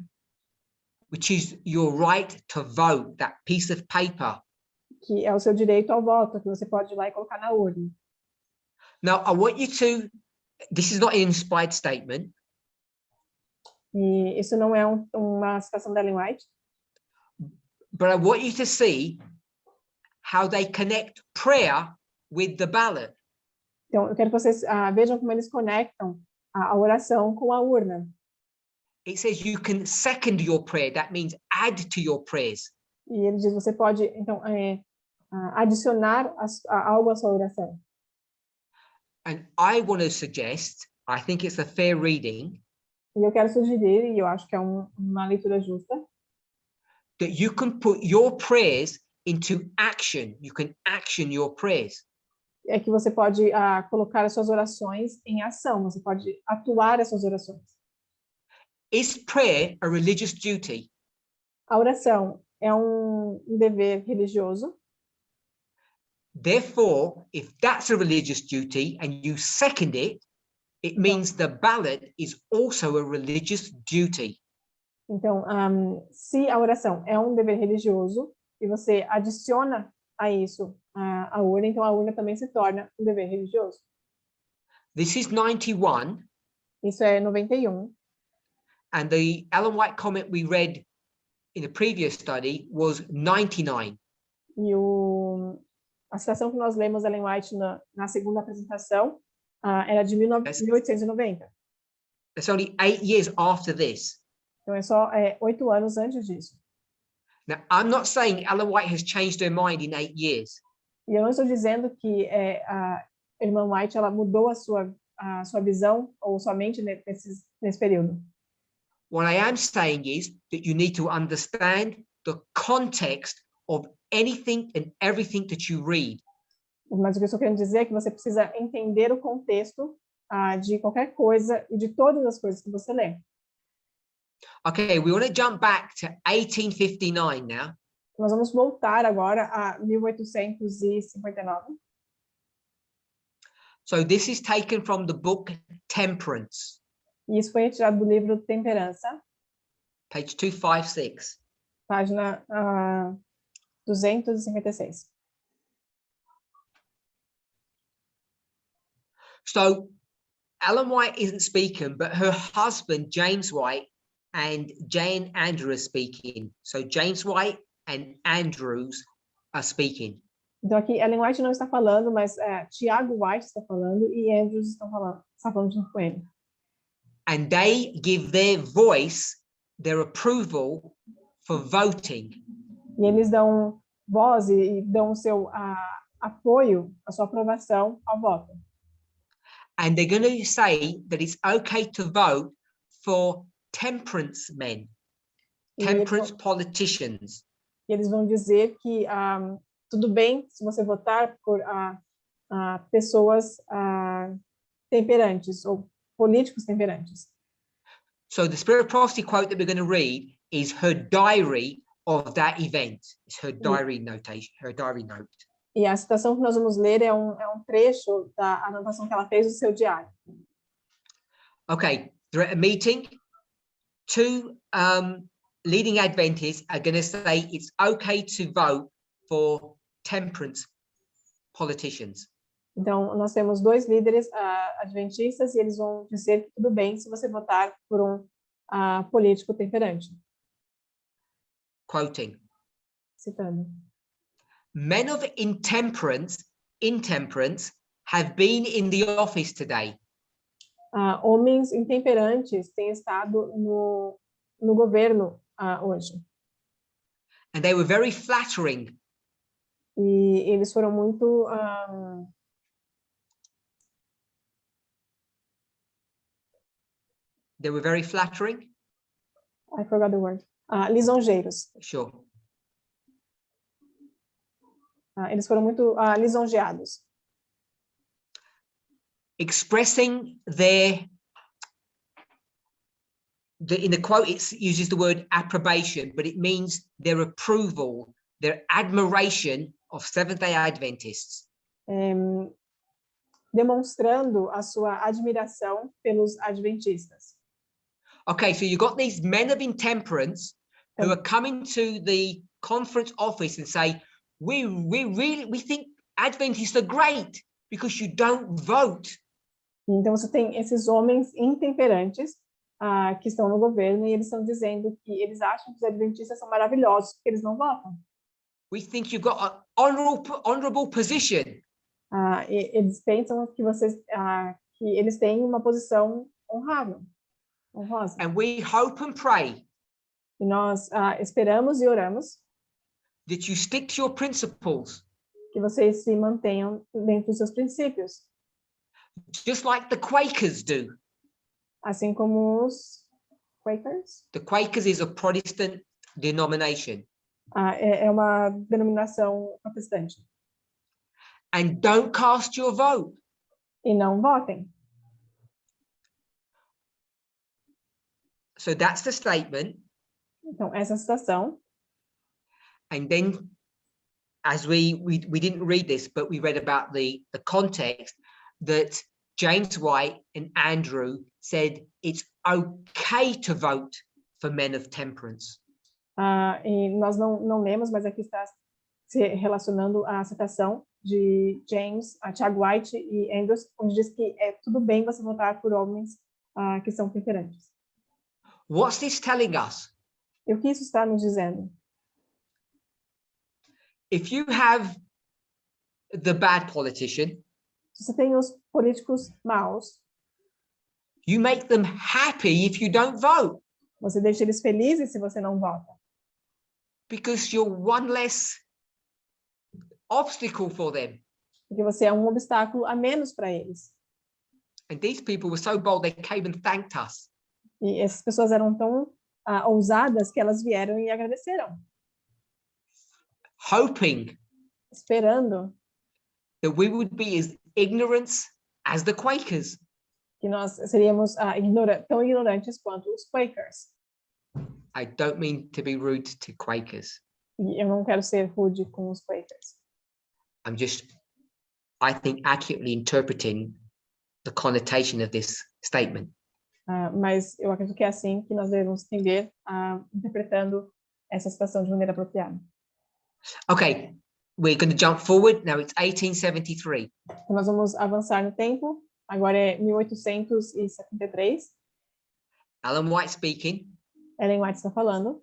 Which is your right to vote, that piece of paper. Que é o seu direito ao voto, que você pode ir lá e colocar na urna. Now, I want you to, this is not an inspired statement. E isso não é uma citação da Ellen White. But I want you to see how they connect prayer with the ballot. Então, eu quero que vocês vejam como eles conectam a oração com a urna. It says you can second your prayer. That means add to your prayers. E ele diz, você pode, então, adicionar algo à sua oração. And I want to suggest, I think it's a fair reading. E eu quero sugerir, e eu acho que é uma leitura justa, that you can put your prayers into action. You can action your prayers. É que você pode colocar as suas orações em ação, você pode atuar as suas orações. Is prayer a religious duty? A oração é um dever religioso. Therefore, if that's a religious duty and you second it, it means the ballot is also a religious duty. Então, se a oração é um dever religioso e você adiciona a isso a urna, então a urna também se torna um dever religioso. This is 91. Isso é 91. And the Ellen White comment we read in the previous study was 99. E o A citação que nós lemos Ellen White na segunda apresentação era de 1890. It's only 8 years after this. Então, é só 8 anos antes disso. Now, I'm not saying Ellen White has changed her mind in 8 years. E eu não estou dizendo que a irmã White ela mudou a sua visão ou sua mente nesse período. What I am saying is that you need to understand the context of anything and everything that you read. Mas o que eu estou querendo dizer é que você precisa entender o contexto de qualquer coisa e de todas as coisas que você lê. Okay, we want to jump back to 1859 now. Nós vamos voltar agora a 1859. So this is taken from the book Temperance, E isso foi retirado do livro Temperança, page 256. página 256. So Ellen White isn't speaking, but her husband, James White, and Jane Andrew are speaking. So James White and Andrews are speaking. Então aqui Ellen White não está falando, mas Tiago White está falando e Andrews está falando junto com ele. And they give their voice, their approval for voting. E eles dão voz e dão o seu apoio, a sua aprovação ao voto. And they're going to say that it's okay to vote for temperance men, temperance politicians. E eles vão dizer que tudo bem se você votar por pessoas temperantes ou políticos temperantes. So the Spirit of Prophecy quote that we're going to read is her diary of that event. It's her diary notation, her diary note. E a citação que nós vamos ler é um trecho da anotação que ela fez do seu diário. Okay, they're at a meeting. Two leading Adventists are going to say it's okay to vote for temperance politicians. Então, nós temos 2 líderes adventistas e eles vão dizer que tudo bem se você votar por um político temperante. Quoting. Citando. Men of intemperance have been in the office today. Homens intemperantes têm estado no governo hoje. And they were very flattering. E eles foram muito They were very flattering. I forgot the word. Lisonjeiros. Sure. Eles foram muito lisonjeados. Expressing in the quote, it uses the word approbation, but it means their approval, their admiration of Seventh-day Adventists. Demonstrando a sua admiração pelos adventistas. Okay, so you've got these men of intemperance who are coming to the conference office and say, we think Adventists are great because you don't vote. Então você tem esses homens intemperantes que estão no governo e eles estão dizendo que eles acham que os adventistas são maravilhosos porque eles não votam. We think you've got an honorable position. Eles pensam que que eles têm uma posição honrosa. And we hope and pray. E nós esperamos e oramos that you stick to your principles. Que vocês se mantenham dentro dos seus princípios. Just like the Quakers do. Assim como os Quakers. The Quakers is a Protestant denomination. É uma denominação protestante. And don't cast your vote. E não votem. So that's the statement. Então, essa citação. And then, as we didn't read this, but we read about the context that James White and Andrew said it's okay to vote for men of temperance. E nós não lemos, mas aqui está se relacionando à citação de James, Tiago White e Andrews, onde diz que é tudo bem você votar por homens que são temperantes. What's this telling us? E o que isso está nos dizendo? If you have the bad politician, Se você tem os políticos maus, you make them happy if you don't vote, você deixa eles felizes se você não vota, because you're one less obstacle for them. porque você é um obstáculo a menos para eles. And these people were so bold, they came and thanked us. E essas pessoas eram tão ousadas que elas vieram e agradeceram, Hoping esperando that we would be as ignorant as the Quakers. que nós seríamos tão ignorantes quanto os Quakers. I don't mean to be rude to Quakers. E eu não quero ser rude com os Quakers. I'm just, I think, accurately interpreting the connotation of this statement. Mas eu acredito que é assim que nós devemos entender, interpretando essa situação de maneira apropriada. Okay, we're going to jump forward. Now it's 1873. Então, nós vamos avançar no tempo. Agora é 1873. Ellen White speaking. Ellen White está falando.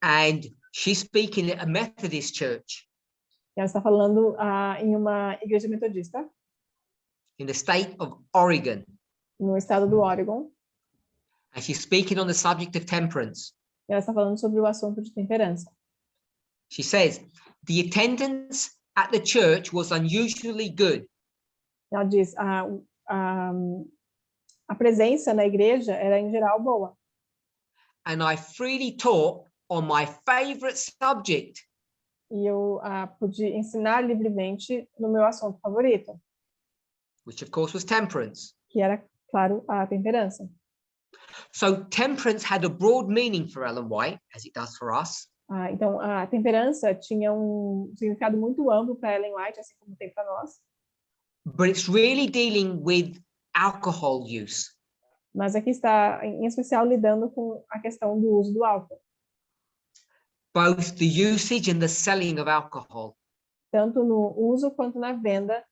And she's speaking at a Methodist church Ela está falando em uma igreja metodista, in the state of Oregon. no estado do Oregon. And she's speaking on the subject of temperance. Ela está falando sobre o assunto de temperança. She says, the attendance at the church was unusually good. Ela diz, a presença na igreja era em geral boa. And I freely taught on my favorite subject. E eu pude ensinar livremente no meu assunto favorito, Which of course was temperance. que era, claro, a temperança. So temperance had a broad meaning for Ellen White, as it does for us. Então, a temperança tinha um significado muito amplo para Ellen White, assim como tem para nós. But it's really dealing with alcohol use. Mas aqui está, em especial, lidando com a questão do uso do álcool. Both the usage and the selling of alcohol. Tanto no uso quanto na venda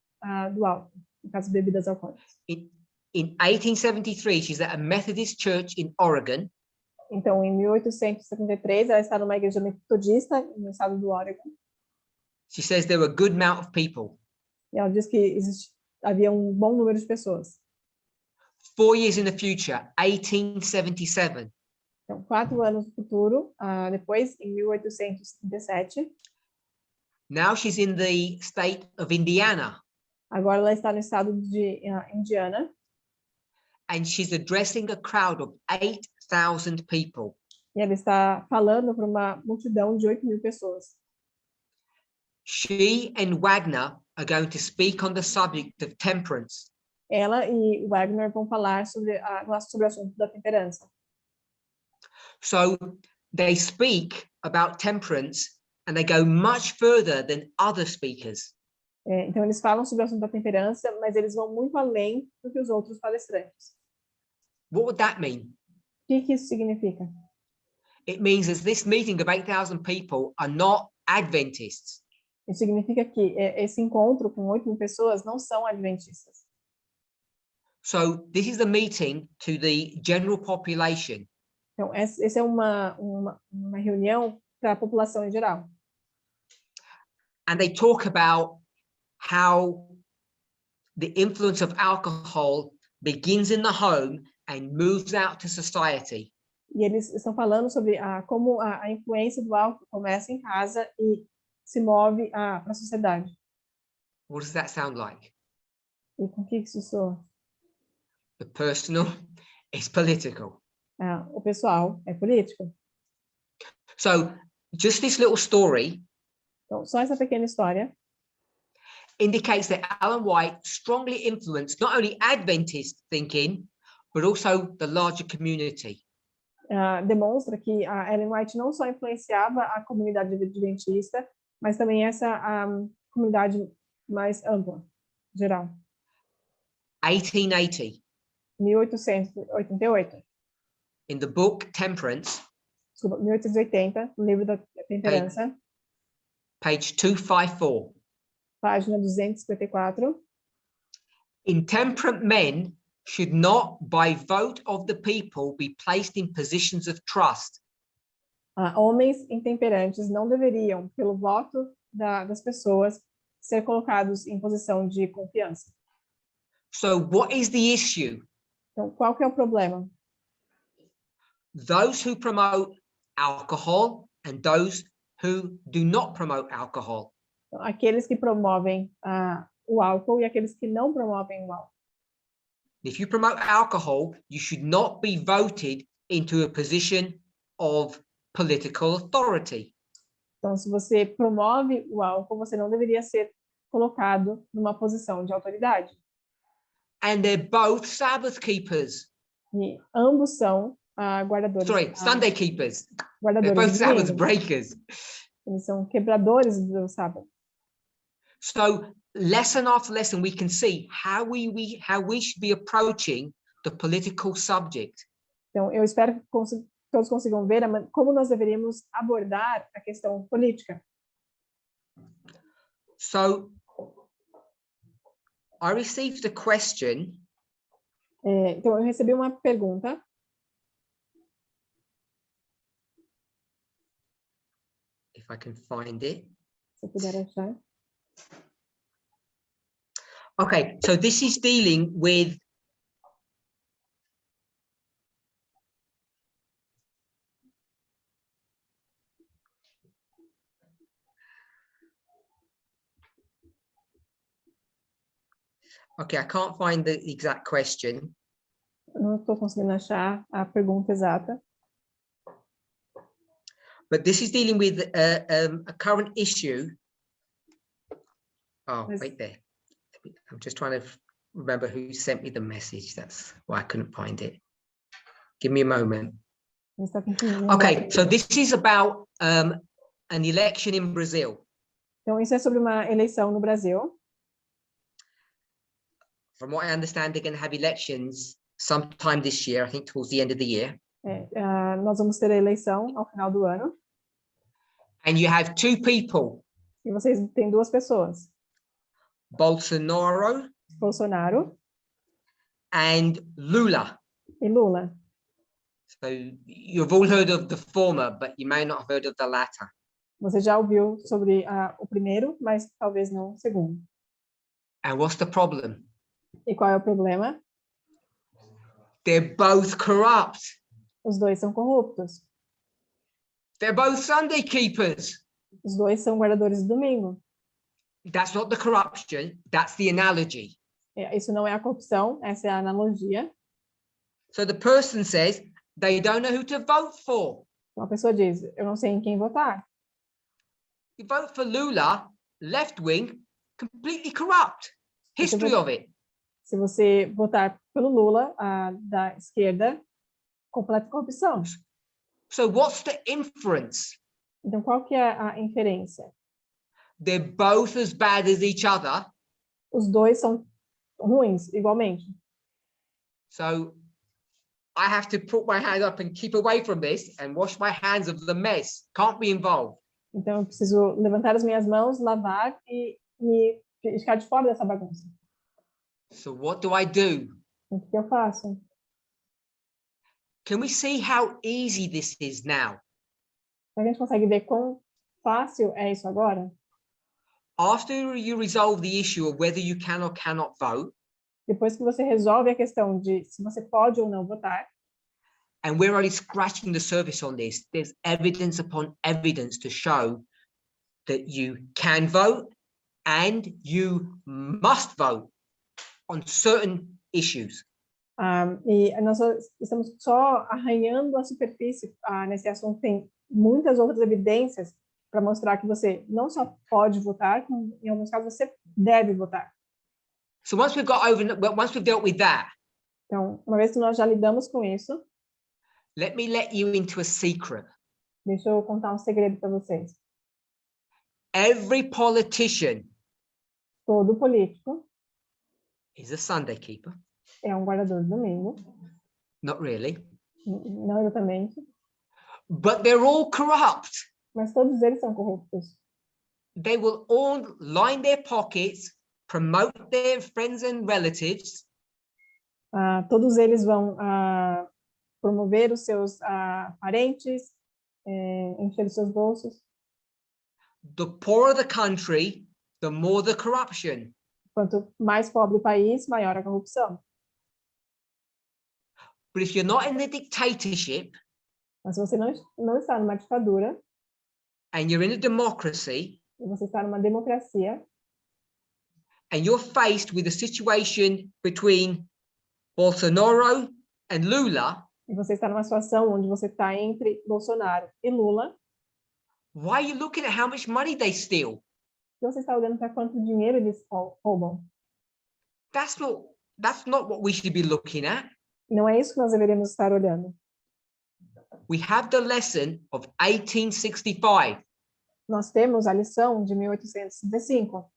do álcool, no caso, bebidas alcoólicas. In 1873, she's at a Methodist church in Oregon. Então, em 1873, ela está numa igreja metodista no estado do Oregon. She says there were a good amount of people. E ela diz que havia um bom número de pessoas. 4 years in the future, 1877. Então, 4 anos no futuro, depois, em 1837, Now she's in the state of Indiana. agora ela está no estado de Indiana. And she's addressing a crowd of 8,000 people. E ela está falando para uma multidão de 8.000 pessoas. She and Wagner are going to speak on the subject of temperance. Ela e Wagner vão falar sobre o assunto da temperança. So they speak about temperance and they go much further than other speakers. Então, eles falam sobre o assunto da temperança, mas eles vão muito além do que os outros palestrantes. What would that mean? O que isso significa? It means that this meeting of 8,000 people are not Adventists. Isso significa que esse encontro com 8.000 pessoas não são adventistas. So this is a meeting to the general population. Então, essa é uma reunião para a população em geral. And they talk about how the influence of alcohol begins in the home and moves out to society. E eles estão falando sobre como a influência do álcool começa em casa e se move para a sociedade. What does that sound like? E com que isso soa? The personal is political. O pessoal é político. So just this little story Então, só essa pequena história indicates that Ellen White strongly influenced not only Adventist thinking, but also the larger community. Demonstra que a Ellen White não só influenciava a comunidade adventista, mas também essa comunidade mais ampla, geral. 1880, 1888. in the book Temperance, Desculpa, 1880, no livro da temperança, page 254. página 254. Intemperate men should not, by vote of the people, be placed in positions of trust. Homens intemperantes não deveriam, pelo voto das pessoas ser colocados em posição de confiança. So what is the issue? Então, qual que é o problema? Those who promote alcohol and those who do not promote alcohol. Então, aqueles que promovem o álcool e aqueles que não promovem o álcool. If you promote alcohol, you should not be voted into a position of political authority. Então, se você promove o álcool, você não deveria ser colocado numa posição de autoridade. And they're both Sabbath keepers. E ambos são guardadores. Sorry, Sunday keepers. They're Guardadores both do Sabbath domingo. breakers. Eles são quebradores do sábado. So lesson after lesson, we can see how we should be approaching the political subject. Então, eu espero que todos consigam ver como nós deveríamos abordar a questão política. So I received a question. Então, eu recebi uma pergunta. If I can find it. Se eu puder achar. Okay, so this is dealing with okay, I can't find the exact question. Não estou conseguindo achar a pergunta exata. But this is dealing with a current issue. Oh, Yes. wait there. I'm just trying to remember who sent me the message. That's why I couldn't find it. Give me a moment. Okay, so this is about an election in Brazil. Então, isso é sobre uma eleição no Brasil. From what I understand, they're going to have elections sometime this year, I think towards the end of the year. Nós vamos ter a eleição ao final do ano. And you have two people. E vocês têm duas pessoas. Bolsonaro Bolsonaro and Lula. e Lula. So you've all heard of the former, but you may not have heard of the latter. Você já ouviu sobre o primeiro, mas talvez não o segundo. And what's the problem? E qual é o problema? They're both corrupt. Os dois são corruptos. They're both Sunday keepers. Os dois são guardadores do domingo. That's not the corruption, that's the analogy. Isso não é a corrupção, essa é a analogia. So the person says they don't know who to vote for. Uma pessoa diz, eu não sei em quem votar. You vote for Lula, left wing, completely corrupt. History of it. Se você votar pelo Lula, da esquerda, completa corrupção. So what's the inference? Então, qual que é a inferência? They're both as bad as each other. Os dois são ruins, igualmente. So I have to put my hand up and keep away from this and wash my hands of the mess. Can't be involved. Então, eu preciso levantar as minhas mãos, lavar e ficar de fora dessa bagunça. So what do I do? O que eu faço? Can we see how easy this is now? A gente consegue ver quão fácil é isso agora? After you resolve the issue of whether you can or cannot vote, Depois que você resolve a questão de se você pode ou não votar, and we're only scratching the surface on this, there's evidence upon evidence to show that you can vote and you must vote on certain issues. E nós estamos só arranhando a superfície nesse assunto. Tem muitas outras evidências para mostrar que você não só pode votar, como em alguns casos você deve votar. So once we've dealt with that, Então, uma vez que nós já lidamos com isso, let me let you into a secret. deixa eu contar um segredo para vocês. Every politician Todo político is a Sunday keeper. é um guardador do domingo. Not really. Não exatamente. But they're all corrupt. Mas todos eles são corruptos. They will all line their pockets, promote their friends and relatives. Todos eles vão promover os seus parentes, encher os seus bolsos. the poorer the country, the more the corruption. Quanto mais pobre o país, maior a corrupção. But if you're not in a dictatorship Mas se você não está numa ditadura, and you're in a democracy, e você está numa democracia, and you're faced with a situation between Bolsonaro and Lula, e você está numa situação onde você está entre Bolsonaro e Lula, why are you looking at how much money they steal? você está olhando para quanto dinheiro eles roubam. That's not what we should be looking at. Não é isso que nós deveríamos estar olhando. We have the lesson of 1865. Nós temos a lição de 1865.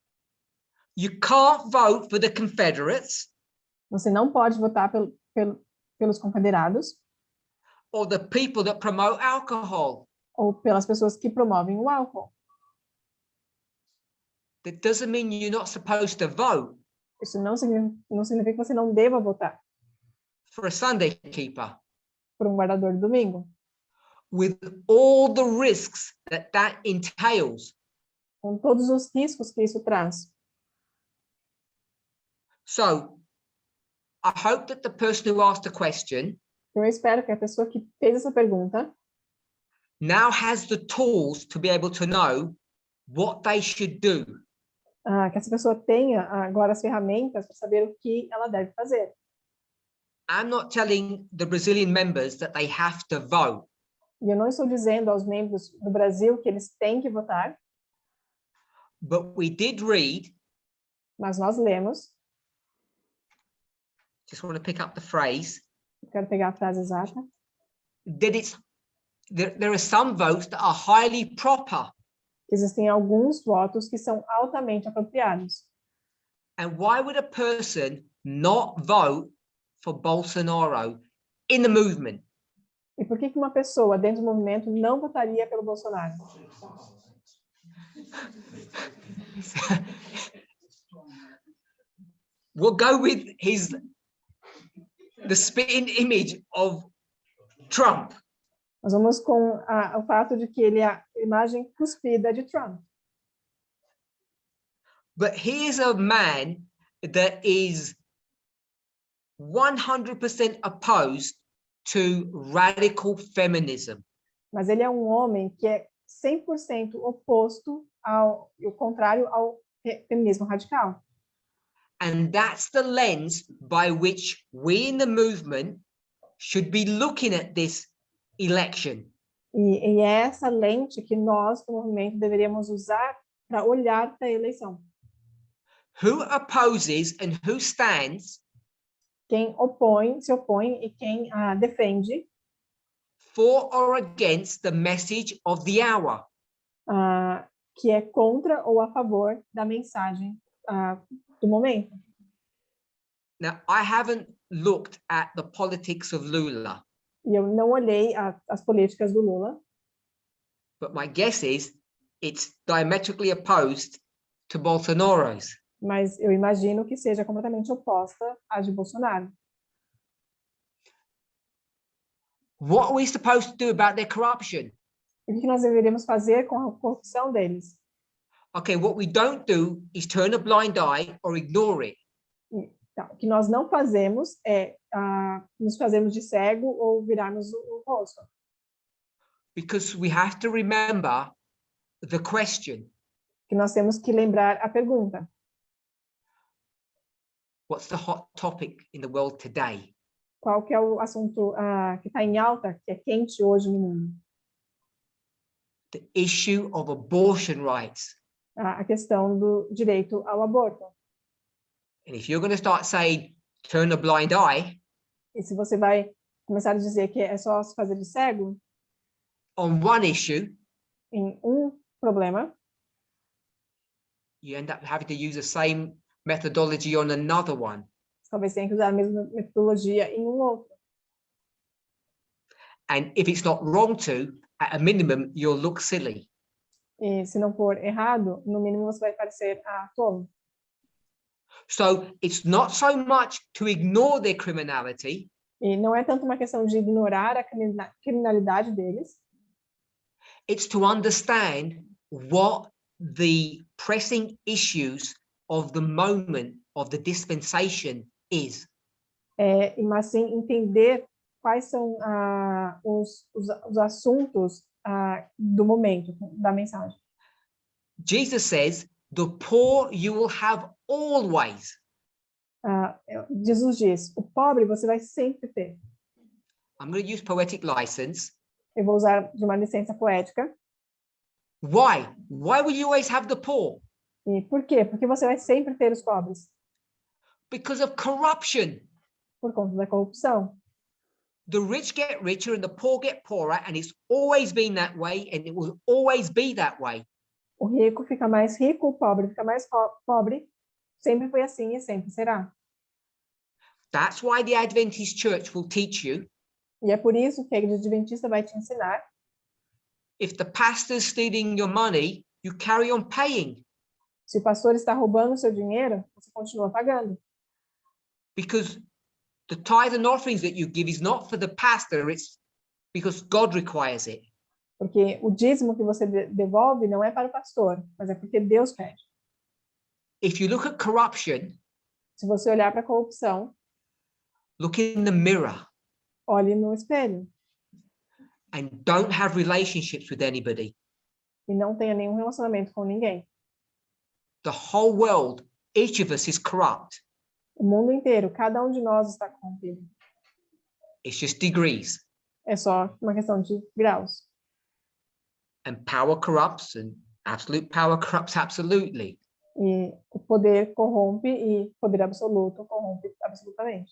You can't vote for the Confederates Você não pode votar pelos confederados or the people that promote alcohol. ou pelas pessoas que promovem o álcool. That doesn't mean you're not supposed to vote Isso não significa que você não deva votar for a Sunday keeper por um guardador de domingo, with all the risks that entails. com todos os riscos que isso traz. So, I hope that the person who asked the question Então, eu espero que a pessoa que fez essa pergunta now has the tools to be able to know what they should do. que essa pessoa tenha agora as ferramentas para saber o que ela deve fazer. I'm not telling the Brazilian members that they have to vote. E eu não estou dizendo aos membros do Brasil que eles têm que votar, But we did read, mas nós lemos, just want to pick up the phrase, eu quero pegar a frase exata, that there are some votes that are highly proper. existem alguns votos que são altamente apropriados. And why would a person not vote for Bolsonaro in the movement? E por que uma pessoa dentro do movimento não votaria pelo Bolsonaro? We'll go with the spitting image of Trump. Nós vamos com o fato de que ele é a imagem cuspida de Trump. But he is a man that is 100% opposed to radical feminism. Mas ele é um homem que é 100% oposto o contrário ao feminismo radical. And that's the lens by which we in the movement should be looking at this election. E é essa lente que nós, do movimento, deveríamos usar para olhar para a eleição. Who opposes and who stands Quem se opõe e quem defende for or against the message of the hour. Que é contra ou a favor da mensagem do momento. Now, I haven't looked at the politics of Lula, E eu não olhei as políticas do Lula, but my guess is it's diametrically opposed to Bolsonaro's. mas eu imagino que seja completamente oposta à de Bolsonaro. What are we supposed to do about their corruption? O que nós deveríamos fazer com a corrupção deles? Okay, what we don't do is turn a blind eye or ignore it. Então, o que nós não fazemos é nos fazermos de cego ou virarmos o rosto. Because we have to remember the question. Que nós temos que lembrar a pergunta. What's the hot topic in the world today? Qual que é o assunto que está em alta, que é quente hoje no mundo? The issue of abortion rights. A questão do direito ao aborto. And if you're going to start saying, turn a blind eye, E se você vai começar a dizer que é só se fazer de cego on one issue, em problema, you end up having to use the same methodology on another one. talvez tenha que usar a mesma metodologia em outro. And if it's not wrong to, at a minimum, you'll look silly. E se não for errado, no mínimo você vai parecer tolo. So it's not so much to ignore their criminality. E não é tanto uma questão de ignorar a criminalidade deles, It's to understand what the pressing issues of the moment of the dispensation is. Mas sim entender quais são os assuntos do momento, da mensagem. Jesus says, the poor you will have always. Jesus diz, o pobre você vai sempre ter. I'm going to use poetic license. Eu vou usar de uma licença poética. Why? Why will you always have the poor? E por quê? Porque você vai sempre ter os pobres. Because of corruption. Por conta da corrupção. The rich get richer and the poor get poorer, and it's always been that way, and it will always be that way. O rico fica mais rico, o pobre fica mais pobre. Sempre foi assim e sempre será. That's why the Adventist Church will teach you. E é por isso que a Igreja Adventista vai te ensinar. If the pastor's stealing your money, you carry on paying. Se o pastor está roubando o seu dinheiro, você continua pagando. Because the tithe and offerings that you give is not for the pastor, it's because God requires it. Porque o dízimo que você devolve não é para o pastor, mas é porque Deus pede. If you look at corruption, se você olhar para a corrupção, look in the mirror. Olhe no espelho. And don't have relationships with anybody. E não tenha nenhum relacionamento com ninguém. The whole world, each of us is corrupt. O mundo inteiro, cada de nós está corrompido. It's just degrees. É só uma questão de graus. And power corrupts, and absolute power corrupts absolutely. E o poder corrompe e o poder absoluto corrompe absolutamente.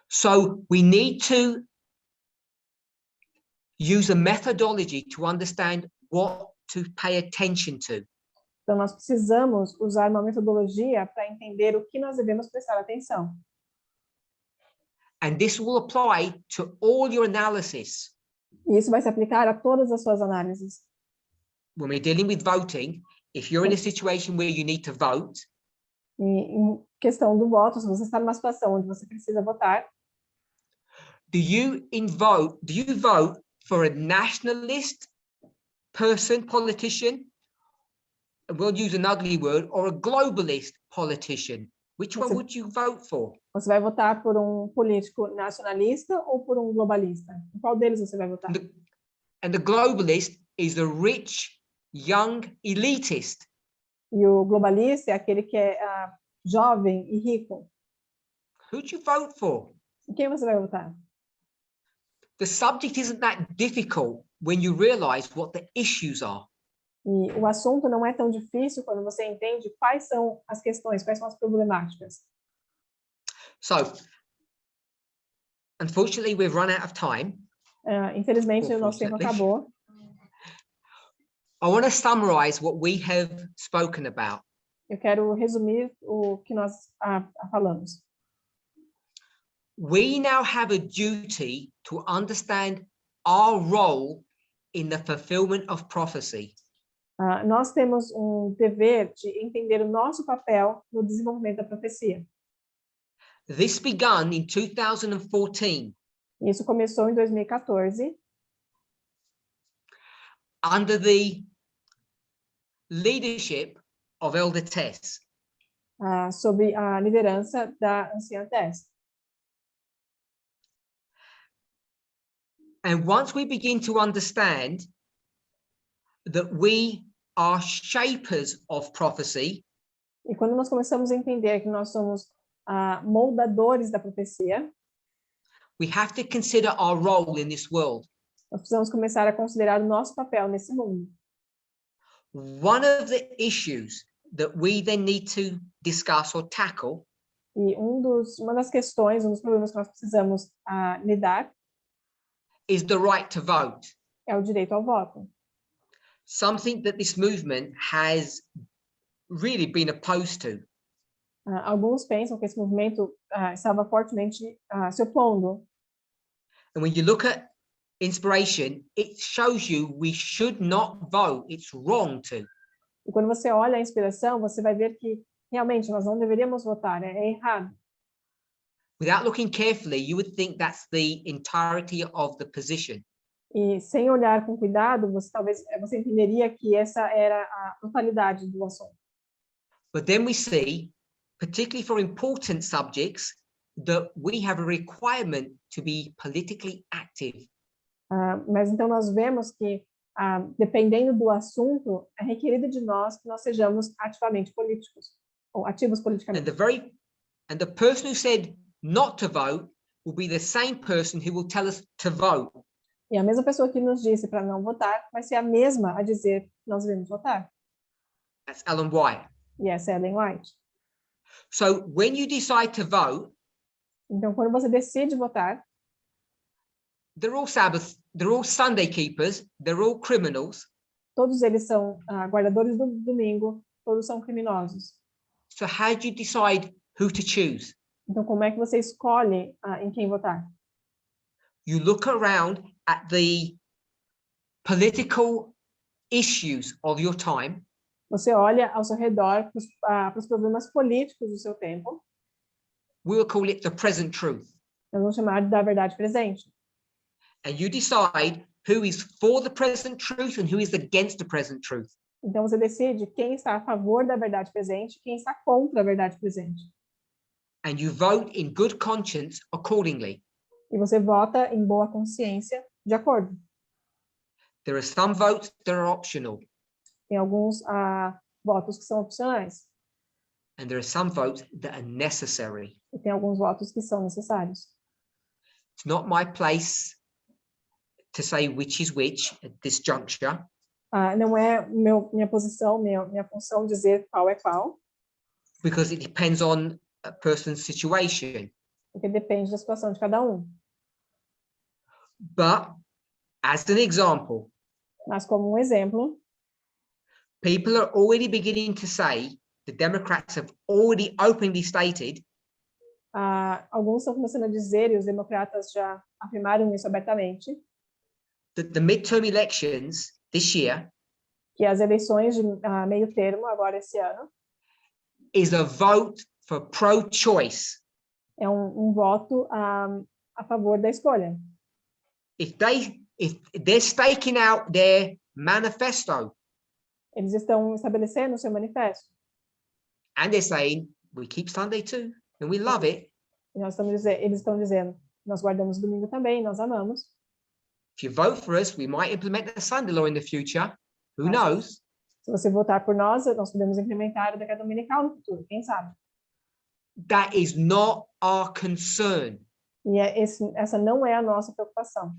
So we need to use a methodology to understand what to pay attention to. Então nós precisamos usar uma metodologia para entender o que nós devemos prestar atenção. And this will apply to all your analysis. E isso vai se aplicar a todas as suas análises. When we're dealing with voting, if you're in a situation where you need to vote, e em questão do voto, se você está numa situação onde você precisa votar, do you vote for a nationalist person, politician? We'll use an ugly word, or a globalist politician. Which one would you vote for? Você vai votar por político nacionalista ou por globalista? Em qual deles você vai votar? And the globalist is the rich, young, elitist. E o globalista é aquele que é jovem e rico. Who do you vote for? E quem você vai votar? The subject isn't that difficult when you realize what the issues are. E o assunto não é tão difícil quando você entende quais são as questões, quais são as problemáticas. So, unfortunately, we've run out of time. Infelizmente, o nosso tempo acabou. I want to summarize what we have spoken about. Eu quero resumir o que nós falamos. We now have a duty to understand our role in the fulfillment of prophecy. Nós temos dever de entender o nosso papel no desenvolvimento da profecia. This began in 2014. Isso começou em 2014. Under the leadership of Elder Tess. Sob a liderança da anciã Tess. And once we begin to understand that we are shapers of prophecy, e quando nós começamos a entender que nós somos moldadores da profecia, we have to consider our role in this world. Nós precisamos começar a considerar o nosso papel nesse mundo. One of the issues that we then need to discuss or tackle e uma das questões, dos problemas que nós precisamos lidar is the right to vote. É o direito ao voto. Something that this movement has really been opposed to. Alguns pensam que esse movimento estava fortemente se opondo. And when you look at inspiration, it shows you we should not vote. It's wrong to. E quando você olha a inspiração, você vai ver que realmente nós não deveríamos votar, é errado. Without looking carefully, you would think that's the entirety of the position. E sem olhar com cuidado, você entenderia que essa era a totalidade do assunto. But then we see, particularly for important subjects, that we have a requirement to be politically active. Mas então nós vemos que, dependendo do assunto, é requerido de nós que nós sejamos ativamente políticos, ou ativos politicamente. And the person who said not to vote will be the same person who will tell us to vote. E a mesma pessoa que nos disse para não votar vai ser a mesma a dizer que nós devemos votar. That's Ellen White. E essa é Ellen White. So when you decide to vote, então quando você decide votar, they're all Sunday keepers, they're all criminals. Todos eles são guardadores do domingo, todos são criminosos. So how do you decide who to choose? Então como é que você escolhe em quem votar? You look around at the political issues of your time. Você olha ao seu redor para os problemas políticos do seu tempo. We will call it the present truth. Nós vamos chamar da verdade presente. And you decide who is for the present truth and who is against the present truth. Então você decide quem está a favor da verdade presente e quem está contra a verdade presente. And you vote in good conscience accordingly. E você vota em boa consciência de acordo. There are some votes that are optional. Tem alguns votos que são opcionais. And there are some votes that are necessary. E tem alguns votos que são necessários. It's not my place to say which is which at this juncture. Não é minha posição, minha função dizer qual é qual. Because it depends on a person's situation. Porque depende da situação de cada um. But as an example, mas como exemplo, people are already beginning to say, the Democrats have already openly stated, alguns estão começando a dizer, e os democratas já afirmaram isso abertamente, that the midterm elections this year que as eleições de meio termo agora esse ano is a vote for pro-choice. É um voto a favor da escolha. If they're staking out their manifesto, eles estão estabelecendo o seu manifesto. And they're saying, we keep Sunday too, and we love it. E eles estão dizendo, nós guardamos domingo também, nós amamos. If you vote for us, we might implement the Sunday law in the future. Who knows? Se você votar por nós podemos implementar o decreto dominical no futuro, quem sabe? That is not our concern. E essa não é a nossa preocupação.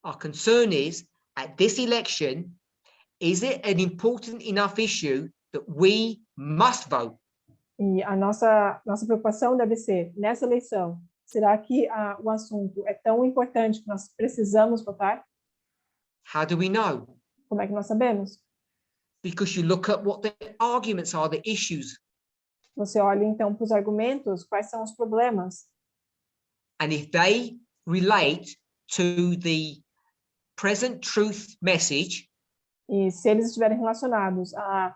Our concern is, at this election, is it an important enough issue that we must vote? E a nossa preocupação deve ser, nessa eleição, será que o assunto é tão importante que nós precisamos votar? How do we know? Como é que nós sabemos? Because you look at what the arguments are, the issues. Você olha então para os argumentos, quais são os problemas? And if they relate to the present truth message, e se eles estiverem relacionados à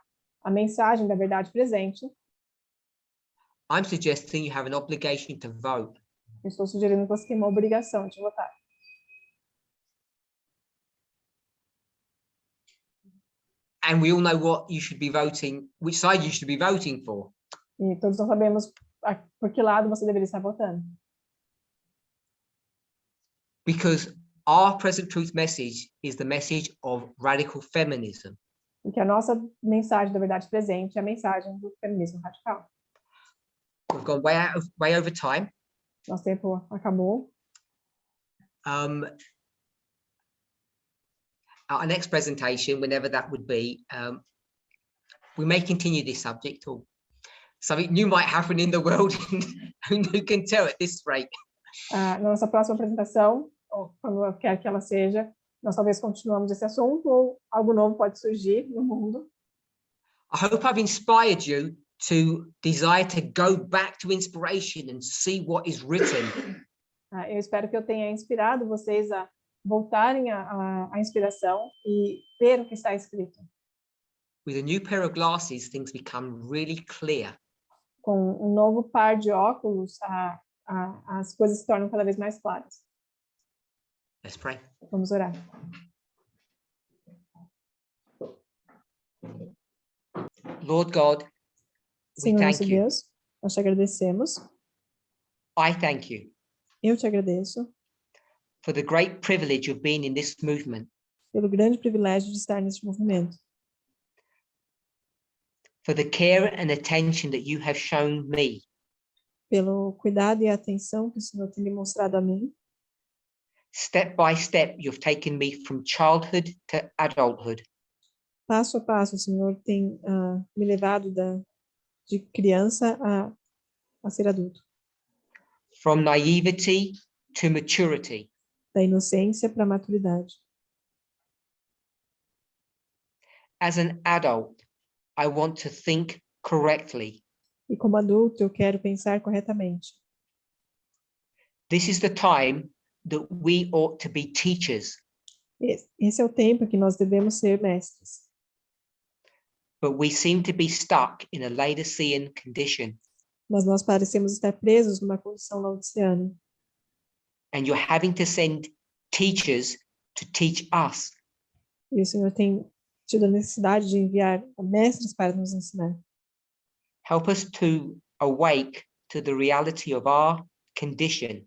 mensagem da verdade presente, I'm suggesting you have an obligation to vote. Eu estou sugerindo que você tenha uma obrigação de votar. And we all know what you should be voting, which side you should be voting for. E todos nós sabemos por que lado você deveria estar votando. Because our present truth message is the message of radical feminism. Porque a nossa mensagem da verdade presente é a mensagem do feminismo radical. We've gone way over time. Nosso tempo acabou. Our next presentation, whenever that would be, we may continue this subject, or something new might happen in the world, and who can tell at this rate. Na nossa próxima apresentação, ou quando quer que ela seja, nós talvez continuamos esse assunto, ou algo novo pode surgir no mundo. I hope I've inspired you to desire to go back to inspiration and see what is written. Eu espero que eu tenha inspirado vocês a voltarem à inspiração e ver o que está escrito. With a new pair of glasses, things become really clear. Com um novo par de óculos, as coisas se tornam cada vez mais claras. Let's pray. Vamos orar. Lord God, we Senhor nosso thank you. Deus, nós te agradecemos. I thank you Eu te agradeço for the great privilege of being in this movement, pelo grande privilégio de estar neste movimento, for the care and attention that you have shown me. pelo cuidado e atenção que o Senhor tem demonstrado a mim. Step by step, you've taken me from childhood to adulthood, Passo a passo, o Senhor tem me levado de criança a ser adulto, from naivety to maturity. da inocência para a maturidade. As an adult, I want to think correctly. E como adulto, eu quero pensar corretamente. This is the time that we ought to be teachers, Esse é o tempo que nós devemos ser mestres, but we seem to be stuck in a Laodicean condition, mas nós parecemos estar presos numa condição laodiceana. and you're having to send teachers to teach us. E o Senhor tem tido a necessidade de enviar mestres para nos ensinar. Help us to awake to the reality of our condition,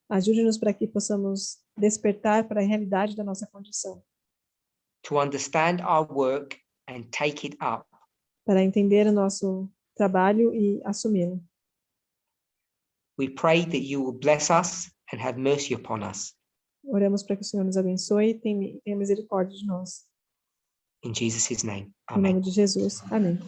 Ajude-nos para que possamos despertar para a realidade da nossa condição, to understand our work and take it up. para entender o nosso trabalho e assumi-lo. We pray that you will bless us and have mercy upon us. Oramos para que o Senhor nos abençoe e tenha misericórdia de nós. In Jesus' name, Em nome amen. de Jesus. Amém.